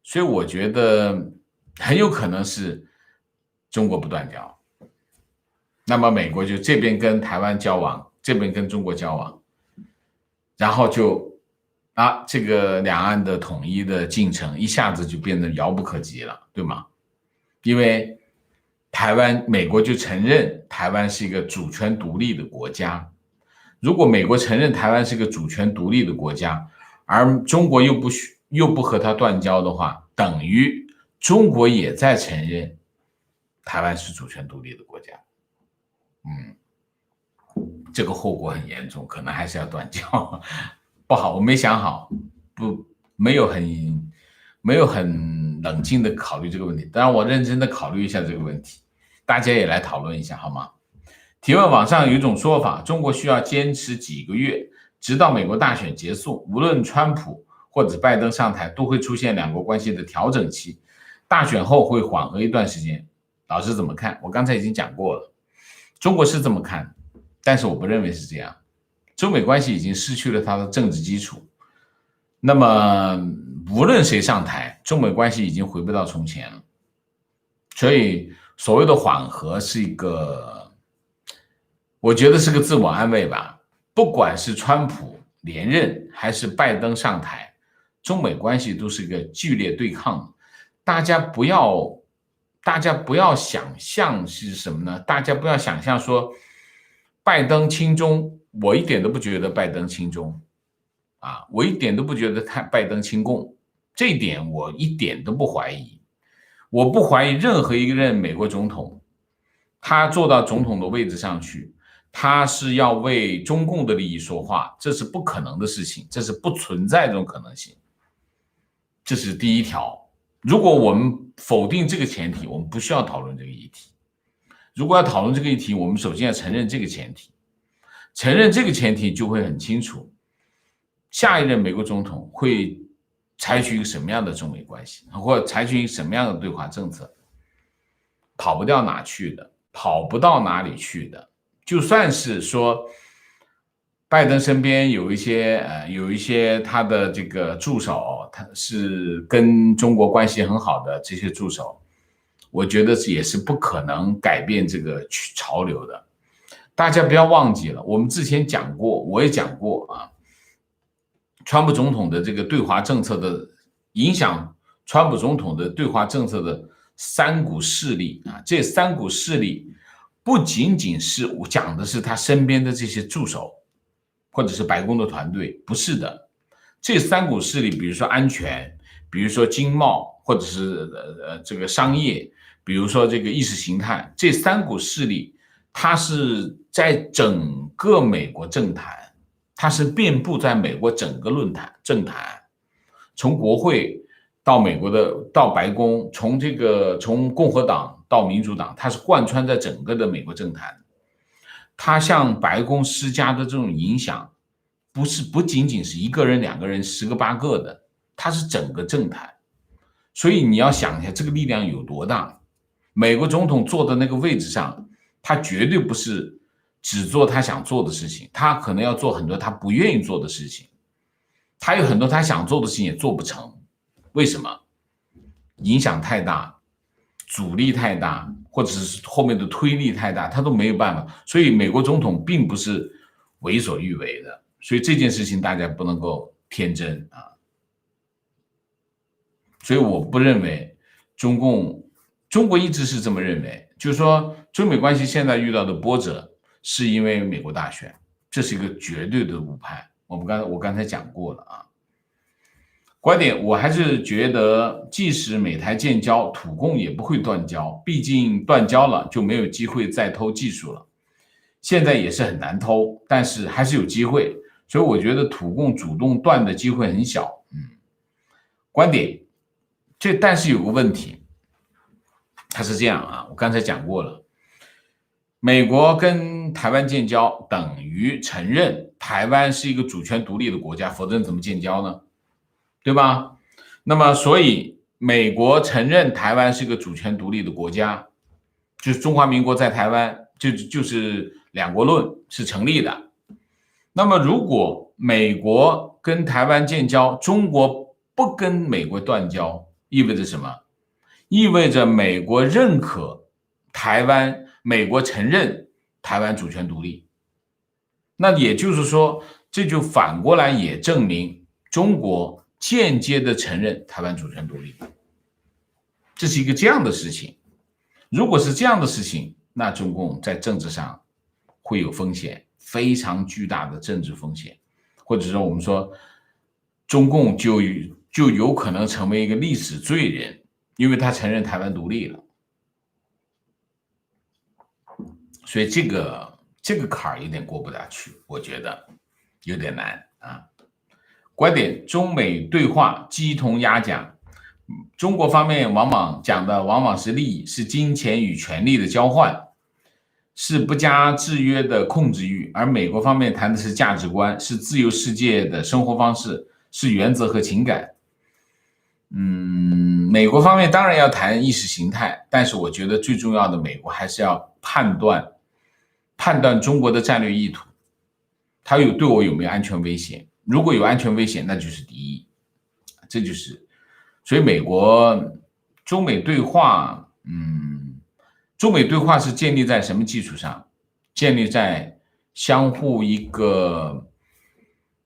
所以我觉得很有可能是中国不断交，那么美国就这边跟台湾交往，这边跟中国交往，然后就这个两岸的统一的进程一下子就变得遥不可及了，对吗？因为美国就承认台湾是一个主权独立的国家，如果美国承认台湾是个主权独立的国家，而中国又不和他断交的话，等于中国也在承认台湾是主权独立的国家。这个后果很严重，可能还是要断交。不好，我没想好，没有很冷静的考虑这个问题。当然，我认真的考虑一下这个问题，大家也来讨论一下，好吗？提问：网上有一种说法，中国需要坚持几个月，直到美国大选结束，无论川普或者拜登上台，都会出现两国关系的调整期，大选后会缓和一段时间。老师怎么看？我刚才已经讲过了，中国是这么看，但是我不认为是这样。中美关系已经失去了它的政治基础，那么无论谁上台，中美关系已经回不到从前了。所以所谓的缓和是一个，我觉得是个自我安慰吧。不管是川普连任还是拜登上台，中美关系都是一个剧烈对抗。大家不要想象是什么呢？大家不要想象说拜登亲中，我一点都不觉得拜登亲中我一点都不觉得拜登亲共，这一点我一点都不怀疑。我不怀疑任何一任美国总统他坐到总统的位置上去，他是要为中共的利益说话，这是不可能的事情，这是不存在这种可能性。这是第一条。如果我们否定这个前提，我们不需要讨论这个议题。如果要讨论这个议题，我们首先要承认这个前提，承认这个前提就会很清楚，下一任美国总统会采取一个什么样的中美关系，或者采取一个什么样的对华政策，跑不掉哪去的，跑不到哪里去的。就算是说拜登身边有一些他的这个助手，他是跟中国关系很好的这些助手，我觉得也是不可能改变这个潮流的。大家不要忘记了，我们之前讲过，我也讲过啊，川普总统的这个对华政策的影响，川普总统的对华政策的三股势力啊，这三股势力不仅仅是我讲的是他身边的这些助手，或者是白宫的团队，不是的。这三股势力，比如说安全，比如说经贸，或者是这个商业，比如说这个意识形态，这三股势力，它是在整个美国政坛，它是遍布在美国整个政坛，从国会到美国到白宫，从共和党到民主党，它是贯穿在整个的美国政坛。他向白宫施加的这种影响，不仅仅是一个人、两个人、10个8个的，他是整个政坛。所以你要想一下，这个力量有多大？美国总统坐的那个位置上，他绝对不是只做他想做的事情，他可能要做很多他不愿意做的事情，他有很多他想做的事情也做不成。为什么？影响太大，阻力太大，或者是后面的推力太大，他都没有办法。所以美国总统并不是为所欲为的，所以这件事情大家不能够天真啊。所以我不认为中国一直是这么认为，就是说中美关系现在遇到的波折是因为美国大选，这是一个绝对的误判。我刚才讲过了啊。观点我还是觉得，即使美台建交，土共也不会断交，毕竟断交了就没有机会再偷技术了。现在也是很难偷，但是还是有机会，所以我觉得土共主动断的机会很小。观点，但是有个问题，它是这样啊，我刚才讲过了，美国跟台湾建交等于承认台湾是一个主权独立的国家，否则怎么建交呢？对吧？那么，所以美国承认台湾是个主权独立的国家，就是中华民国在台湾，就是两国论是成立的。那么，如果美国跟台湾建交，中国不跟美国断交，意味着什么？意味着美国认可台湾，美国承认台湾主权独立。那也就是说，这就反过来也证明中国间接的承认台湾主权独立，这是一个这样的事情。如果是这样的事情，那中共在政治上会有风险，非常巨大的政治风险，或者说我们说中共就有可能成为一个历史罪人，因为他承认台湾独立了。所以这个坎儿有点过不下去，我觉得有点难啊。观点：中美对话鸡同鸭讲，中国方面往往是利益，是金钱与权力的交换，是不加制约的控制欲；而美国方面谈的是价值观，是自由世界的生活方式，是原则和情感。美国方面当然要谈意识形态，但是我觉得最重要的，美国还是要判断中国的战略意图，它对我有没有安全威胁？如果有安全威胁，那就是敌意，这就是。所以中美对话是建立在什么基础上？建立在相互一个，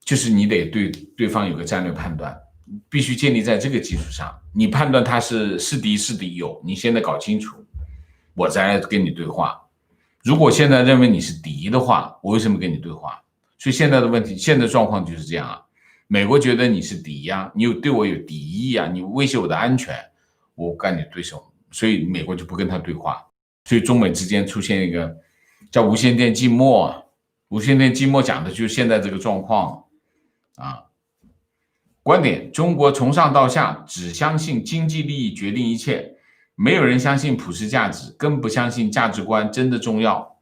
就是你得对对方有个战略判断，必须建立在这个基础上。你判断他是敌友，你现在搞清楚，我再来跟你对话。如果现在认为你是敌的话，我为什么跟你对话？所以现在的问题，现在状况就是这样啊。美国觉得你是敌呀，你对我有敌意啊，你威胁我的安全，我跟你对手，所以美国就不跟他对话。所以中美之间出现一个叫无线电静默，无线电静默讲的就是现在这个状况啊。观点：中国从上到下只相信经济利益决定一切，没有人相信普世价值，更不相信价值观真的重要。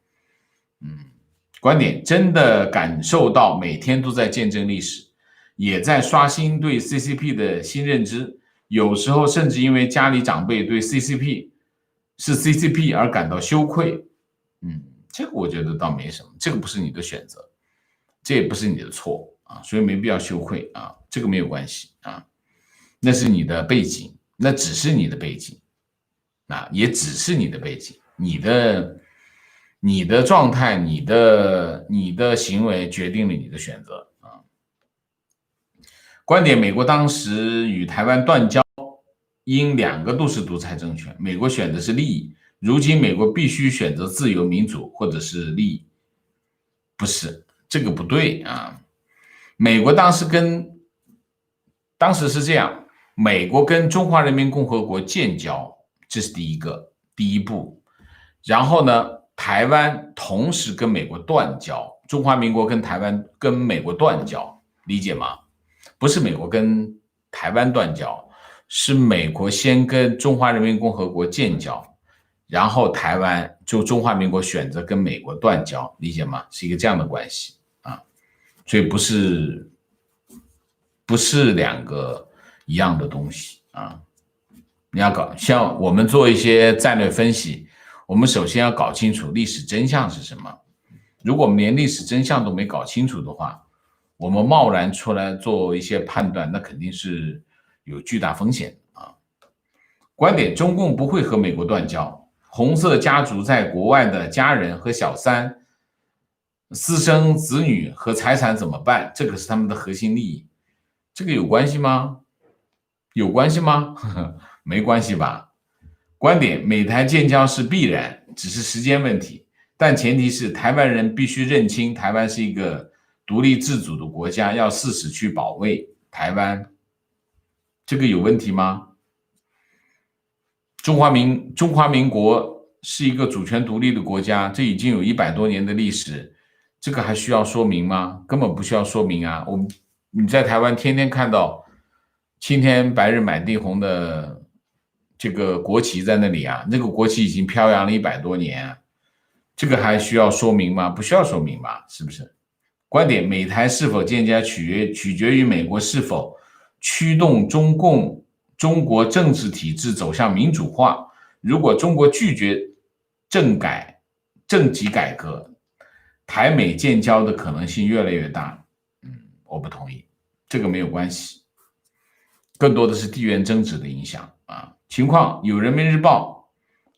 观点：真的感受到每天都在见证历史，也在刷新对 CCP 的新认知，有时候甚至因为家里长辈对 CCP 而感到羞愧。这个我觉得倒没什么，这个不是你的选择，这也不是你的错啊，所以没必要羞愧啊，这个没有关系啊，那是你的背景，那只是你的背景啊，也只是你的背景，你的状态，你的行为决定了你的选择啊。观点：美国当时与台湾断交，因两个都是独裁政权，美国选的是利益。如今美国必须选择自由民主或者是利益，不是，这个不对啊。美国当时是这样，美国跟中华人民共和国建交，这是第一步。然后呢，台湾同时跟美国断交，中华民国跟美国断交，理解吗？不是美国跟台湾断交，是美国先跟中华人民共和国建交，然后台湾就中华民国选择跟美国断交，理解吗？是一个这样的关系啊，所以不是两个一样的东西啊。你要像我们做一些战略分析，我们首先要搞清楚历史真相是什么。如果我们连历史真相都没搞清楚的话，我们贸然出来做一些判断，那肯定是有巨大风险啊。观点：中共不会和美国断交，红色家族在国外的家人和小三、私生子女和财产怎么办？这个是他们的核心利益，这个有关系吗？有关系吗？没关系吧。观点：美台建交是必然，只是时间问题，但前提是台湾人必须认清台湾是一个独立自主的国家，要誓死去保卫台湾。这个有问题吗？中华民国是一个主权独立的国家，这已经有100多年的历史，这个还需要说明吗？根本不需要说明啊。你在台湾天天看到青天白日满地红的这个国旗在那里啊，那个国旗已经飘扬了100多年啊，这个还需要说明吗？不需要说明吧，是不是？观点：美台是否建交取决于美国是否驱动中国政治体制走向民主化。如果中国拒绝政极改革，台美建交的可能性越来越大。我不同意，这个没有关系，更多的是地缘政治的影响啊。情况：有人民日报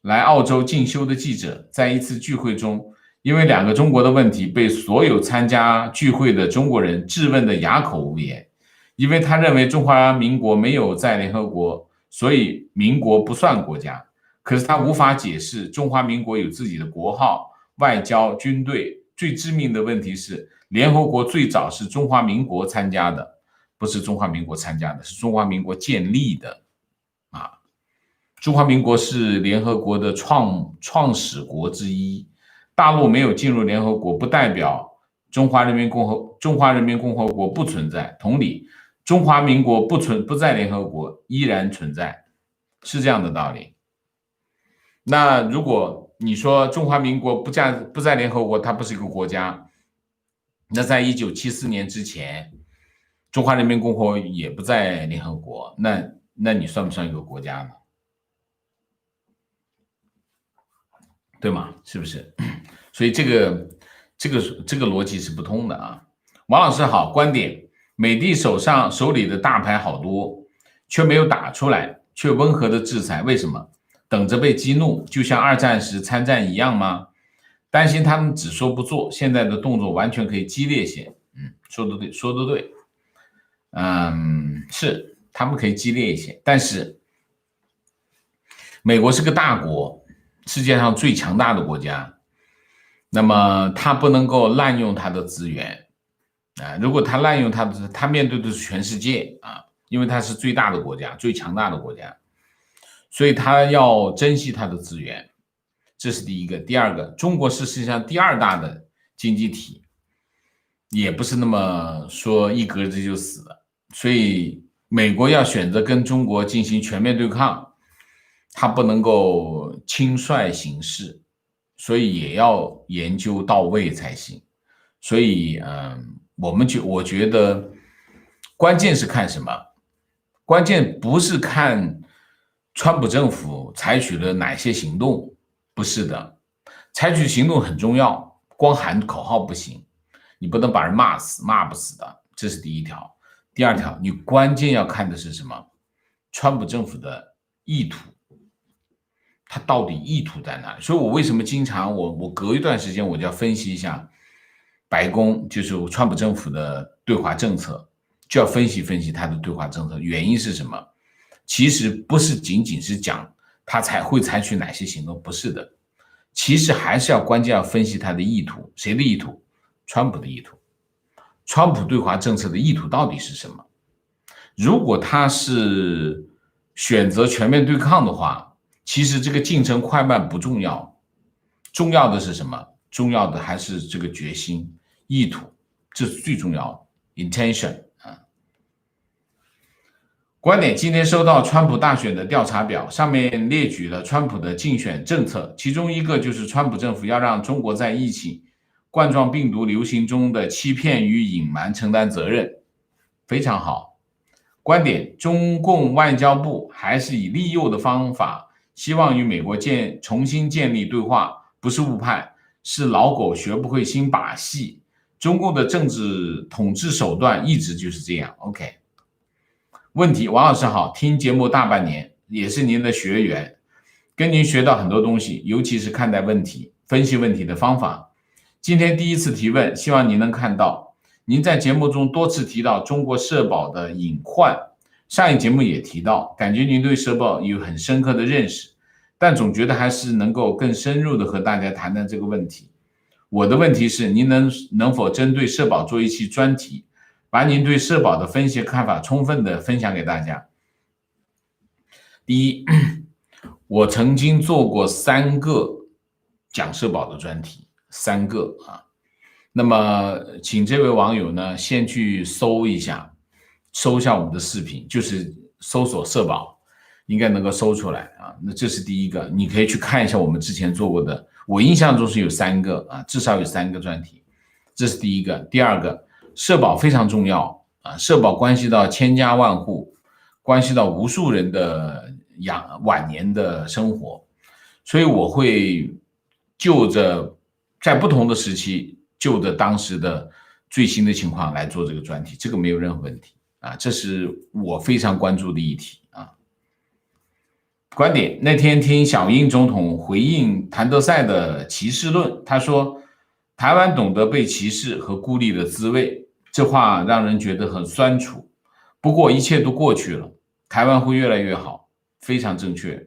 来澳洲进修的记者在一次聚会中，因为2个中国的问题被所有参加聚会的中国人质问的哑口无言。因为他认为中华民国没有在联合国，所以民国不算国家。可是他无法解释中华民国有自己的国号、外交、军队。最致命的问题是，联合国最早是中华民国参加的，不是中华民国参加的，是中华民国建立的啊。中华民国是联合国的创始国之一。大陆没有进入联合国，不代表中华人民共和国不存在。同理，中华民国不在联合国依然存在，是这样的道理。那如果你说中华民国不在联合国，它不是一个国家，那在1974年之前，中华人民共和国也不在联合国，那你算不算一个国家呢？对吗？是不是？所以这个逻辑是不通的啊。王老师好，观点：美帝手里的大牌好多，却没有打出来，却温和的制裁，为什么？等着被激怒，就像2战时参战一样吗？担心他们只说不做，现在的动作完全可以激烈些。说得对，是他们可以激烈一些，但是美国是个大国，世界上最强大的国家，那么他不能够滥用他的资源啊！如果他滥用他面对的是全世界啊，因为他是最大的国家，最强大的国家，所以他要珍惜他的资源。这是第一个。第二个，中国是世界上第二大的经济体，也不是那么说一革职就死了，所以美国要选择跟中国进行全面对抗，它不能够轻率行事，所以也要研究到位才行。所以我觉得关键是看什么？关键不是看川普政府采取了哪些行动，不是的，采取行动很重要，光喊口号不行，你不能把人骂死，骂不死的，这是第一条。第二条，你关键要看的是什么？川普政府的意图，他到底意图在哪里？所以我为什么经常我隔一段时间我就要分析一下白宫，就是川普政府的对华政策，就要分析分析他的对华政策原因是什么？其实不是仅仅是讲他才会采取哪些行动，不是的，其实还是关键要分析他的意图。谁的意图？川普的意图。川普对华政策的意图到底是什么？如果他是选择全面对抗的话，其实这个进程快慢不重要，重要的是什么？重要的还是这个决心、意图，这是最重要的 intention。观点：今天收到川普大选的调查表，上面列举了川普的竞选政策，其中一个就是川普政府要让中国在疫情冠状病毒流行中的欺骗与隐瞒承担责任，非常好。观点：中共外交部还是以利诱的方法，希望与美国重新建立对话，不是误判，是老狗学不会新把戏。中共的政治统治手段一直就是这样。OK。问题：王老师好，听节目大半年，也是您的学员，跟您学到很多东西，尤其是看待问题、分析问题的方法。今天第一次提问，希望您能看到，您在节目中多次提到中国社保的隐患，上一节目也提到，感觉您对社保有很深刻的认识，但总觉得还是能够更深入的和大家谈谈这个问题。我的问题是，您能否针对社保做一期专题，把您对社保的分析看法充分的分享给大家。第一，我曾经做过3个讲社保的专题，3个啊。那么请这位网友呢先去搜一下我们的视频，就是搜索社保，应该能够搜出来啊。那这是第一个，你可以去看一下我们之前做过的，我印象中是有3个啊，至少有3个专题，这是第一个。第二个，社保非常重要啊，社保关系到千家万户，关系到无数人的晚年的生活，所以我会就着在不同的时期，就着当时的最新的情况来做这个专题，这个没有任何问题啊，这是我非常关注的议题啊。观点：那天听小英总统回应谭德赛的歧视论，他说台湾懂得被歧视和孤立的滋味，这话让人觉得很酸楚。不过一切都过去了，台湾会越来越好，非常正确。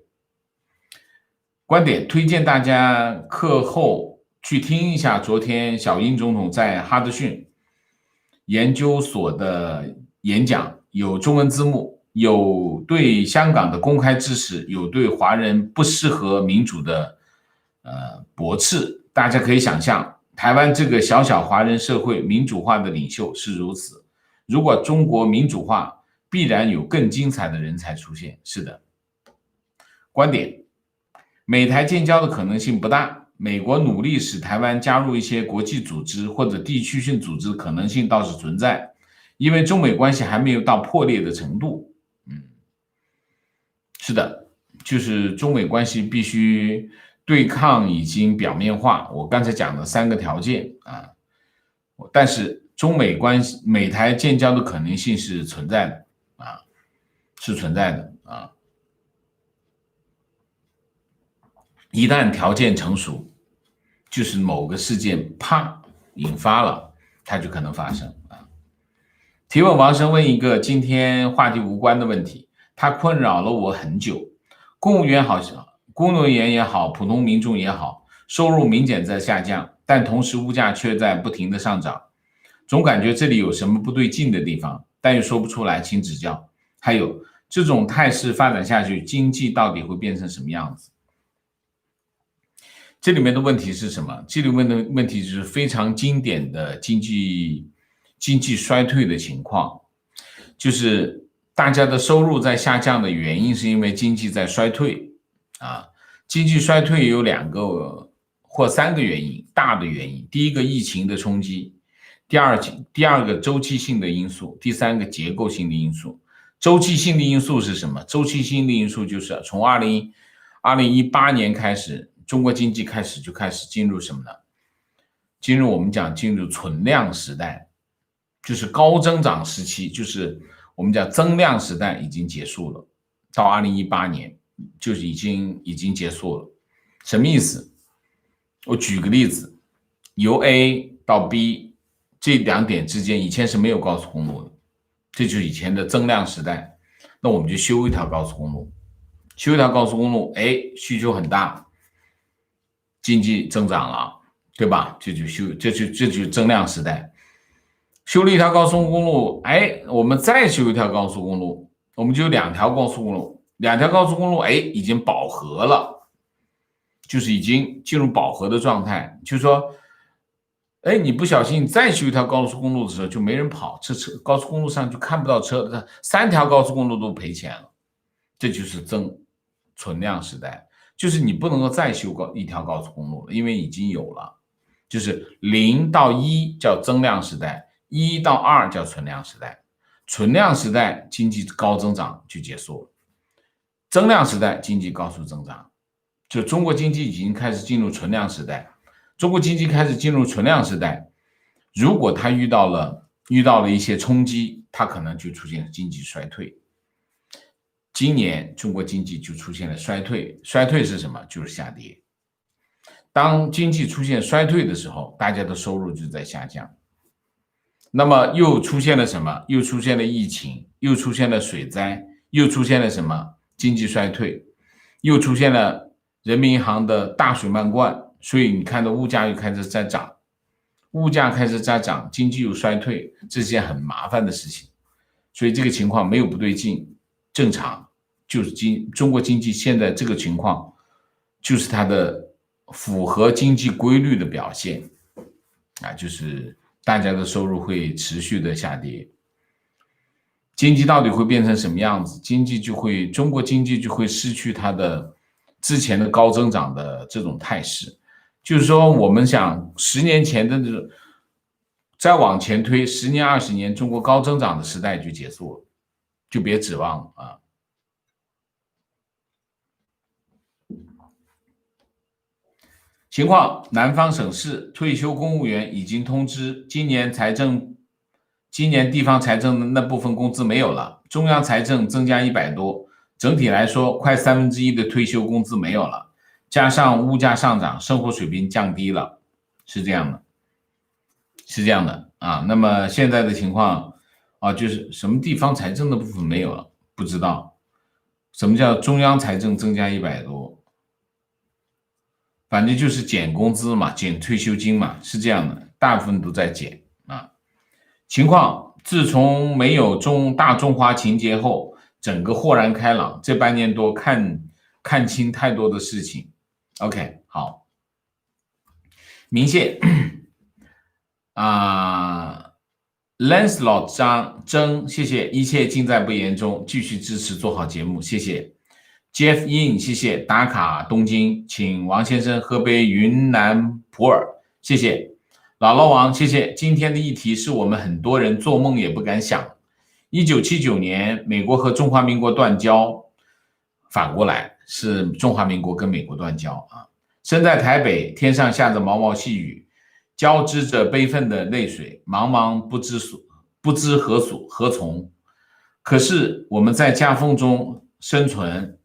观点：推荐大家课后去听一下昨天小英总统在哈德逊研究所的演讲，有中文字幕，有对香港的公开支持，有对华人不适合民主的驳斥。大家可以想象，台湾这个小小华人社会民主化的领袖是如此，如果中国民主化，必然有更精彩的人才出现。是的。观点：美台建交的可能性不大，美国努力使台湾加入一些国际组织或者地区性组织可能性倒是存在，因为中美关系还没有到破裂的程度。是的，就是中美关系必须对抗已经表面化，我刚才讲的3个条件啊，但是中美关系美台建交的可能性是存在的啊，是存在的啊。一旦条件成熟，就是某个事件啪引发了，它就可能发生啊。提问：王生问一个今天话题无关的问题，它困扰了我很久。公务员也好，普通民众也好，收入明显在下降，但同时物价却在不停的上涨，总感觉这里有什么不对劲的地方，但又说不出来，请指教。还有，这种态势发展下去，经济到底会变成什么样子？这里面的问题是什么？这里面的问题就是非常经典的经济衰退的情况，就是大家的收入在下降的原因是因为经济在衰退啊。经济衰退有2个或3个原因，大的原因，第一个疫情的冲击，第二个周期性的因素，第3个结构性的因素。周期性的因素是什么？周期性的因素就是从2018年开始，中国经济开始进入什么呢？进入存量时代，就是高增长时期，就是我们讲增量时代已经结束了，到2018年就是已经结束了。什么意思？我举个例子，由 A 到 B 这2点之间以前是没有高速公路的，这就是以前的增量时代。那我们就修一条高速公路，需求很大，经济增长了，对吧？这就是增量时代。修了一条高速公路，我们再修一条高速公路，我们就有2条高速公路，2条高速公路，已经饱和了，就是已经进入饱和的状态。就是说，你不小心再修一条高速公路的时候，就没人跑，高速公路上就看不到车，3条高速公路都赔钱了，这就是存量时代，就是你不能够再修一条高速公路了，因为已经有了。就是0到1叫增量时代，1到2叫存量时代。存量时代经济高增长就结束了，增量时代经济高速增长，就中国经济已经开始进入存量时代。中国经济开始进入存量时代，如果它遇到了一些冲击，它可能就出现经济衰退。今年中国经济就出现了衰退，衰退是什么？就是下跌。当经济出现衰退的时候，大家的收入就在下降。那么又出现了什么？又出现了疫情，又出现了水灾，又出现了什么？经济衰退，又出现了人民银行的大水漫灌，所以你看到物价又开始在涨，经济又衰退，这是件很麻烦的事情。所以这个情况没有不对劲，正常，就是中国经济现在这个情况，就是它的符合经济规律的表现啊，就是大家的收入会持续的下跌。经济到底会变成什么样子？中国经济就会失去它的之前的高增长的这种态势。就是说，我们想10年前的这种，再往前推10年、20年，中国高增长的时代就结束了，就别指望啊。情况：南方省市退休公务员已经通知，今年地方财政的那部分工资没有了，中央财政增加100多，整体来说快1/3的退休工资没有了，加上物价上涨，生活水平降低了，是这样的啊。那么现在的情况啊，就是什么地方财政的部分没有了，不知道什么叫中央财政增加100多，反正就是减工资嘛，减退休金嘛，是这样的，大部分都在减啊。情况：自从没有大中华情节后，整个豁然开朗，这半年多看清太多的事情。OK， 好，明谢Lancelot 张谢谢，一切尽在不言中，继续支持做好节目，谢谢。Jeff In 谢谢，打卡东京，请王先生喝杯云南普洱，谢谢。姥姥王谢谢，今天的议题是我们很多人做梦也不敢想。1979年美国和中华民国断交，反过来是中华民国跟美国断交啊。身在台北，天上下着毛毛细雨，交织着悲愤的泪水，茫茫不知何从。可是我们在夹缝中生存，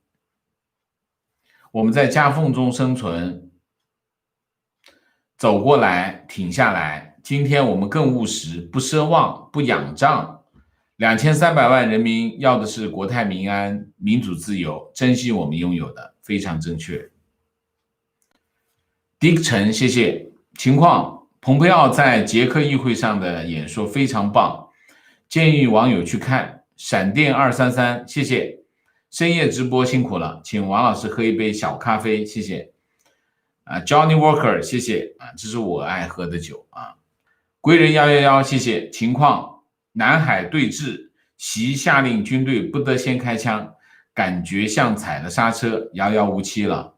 走过来，停下来。今天我们更务实，不奢望，不仰仗。2300万人民要的是国泰民安、民主自由，珍惜我们拥有的，非常正确。Dick 陈，谢谢。情况：蓬佩奥在捷克议会上的演说非常棒，建议网友去看。闪电233，谢谢。深夜直播辛苦了，请王老师喝一杯小咖啡，谢谢。Johnny Walker 谢谢这是我爱喝的酒归人111谢谢。情况南海对峙，习下令军队不得先开枪，感觉像踩了刹车，遥遥无期了。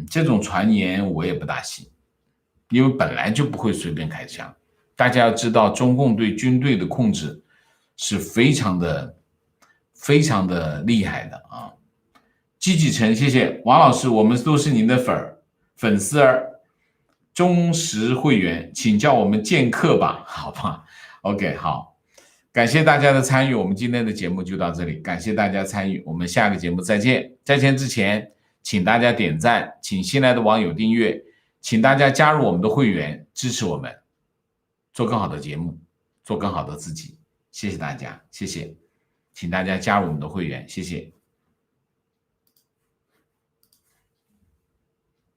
这种传言我也不大信，因为本来就不会随便开枪。大家要知道，中共对军队的控制是非常的厉害的季季成谢谢。王老师，我们都是您的粉丝忠实会员，请叫我们剑客吧，好吧 OK 好，感谢大家的参与，我们今天的节目就到这里，感谢大家参与，我们下个节目再见。在见之前请大家点赞，请新来的网友订阅，请大家加入我们的会员，支持我们做更好的节目，做更好的自己，谢谢大家，谢谢，请大家加入我们的会员，谢谢。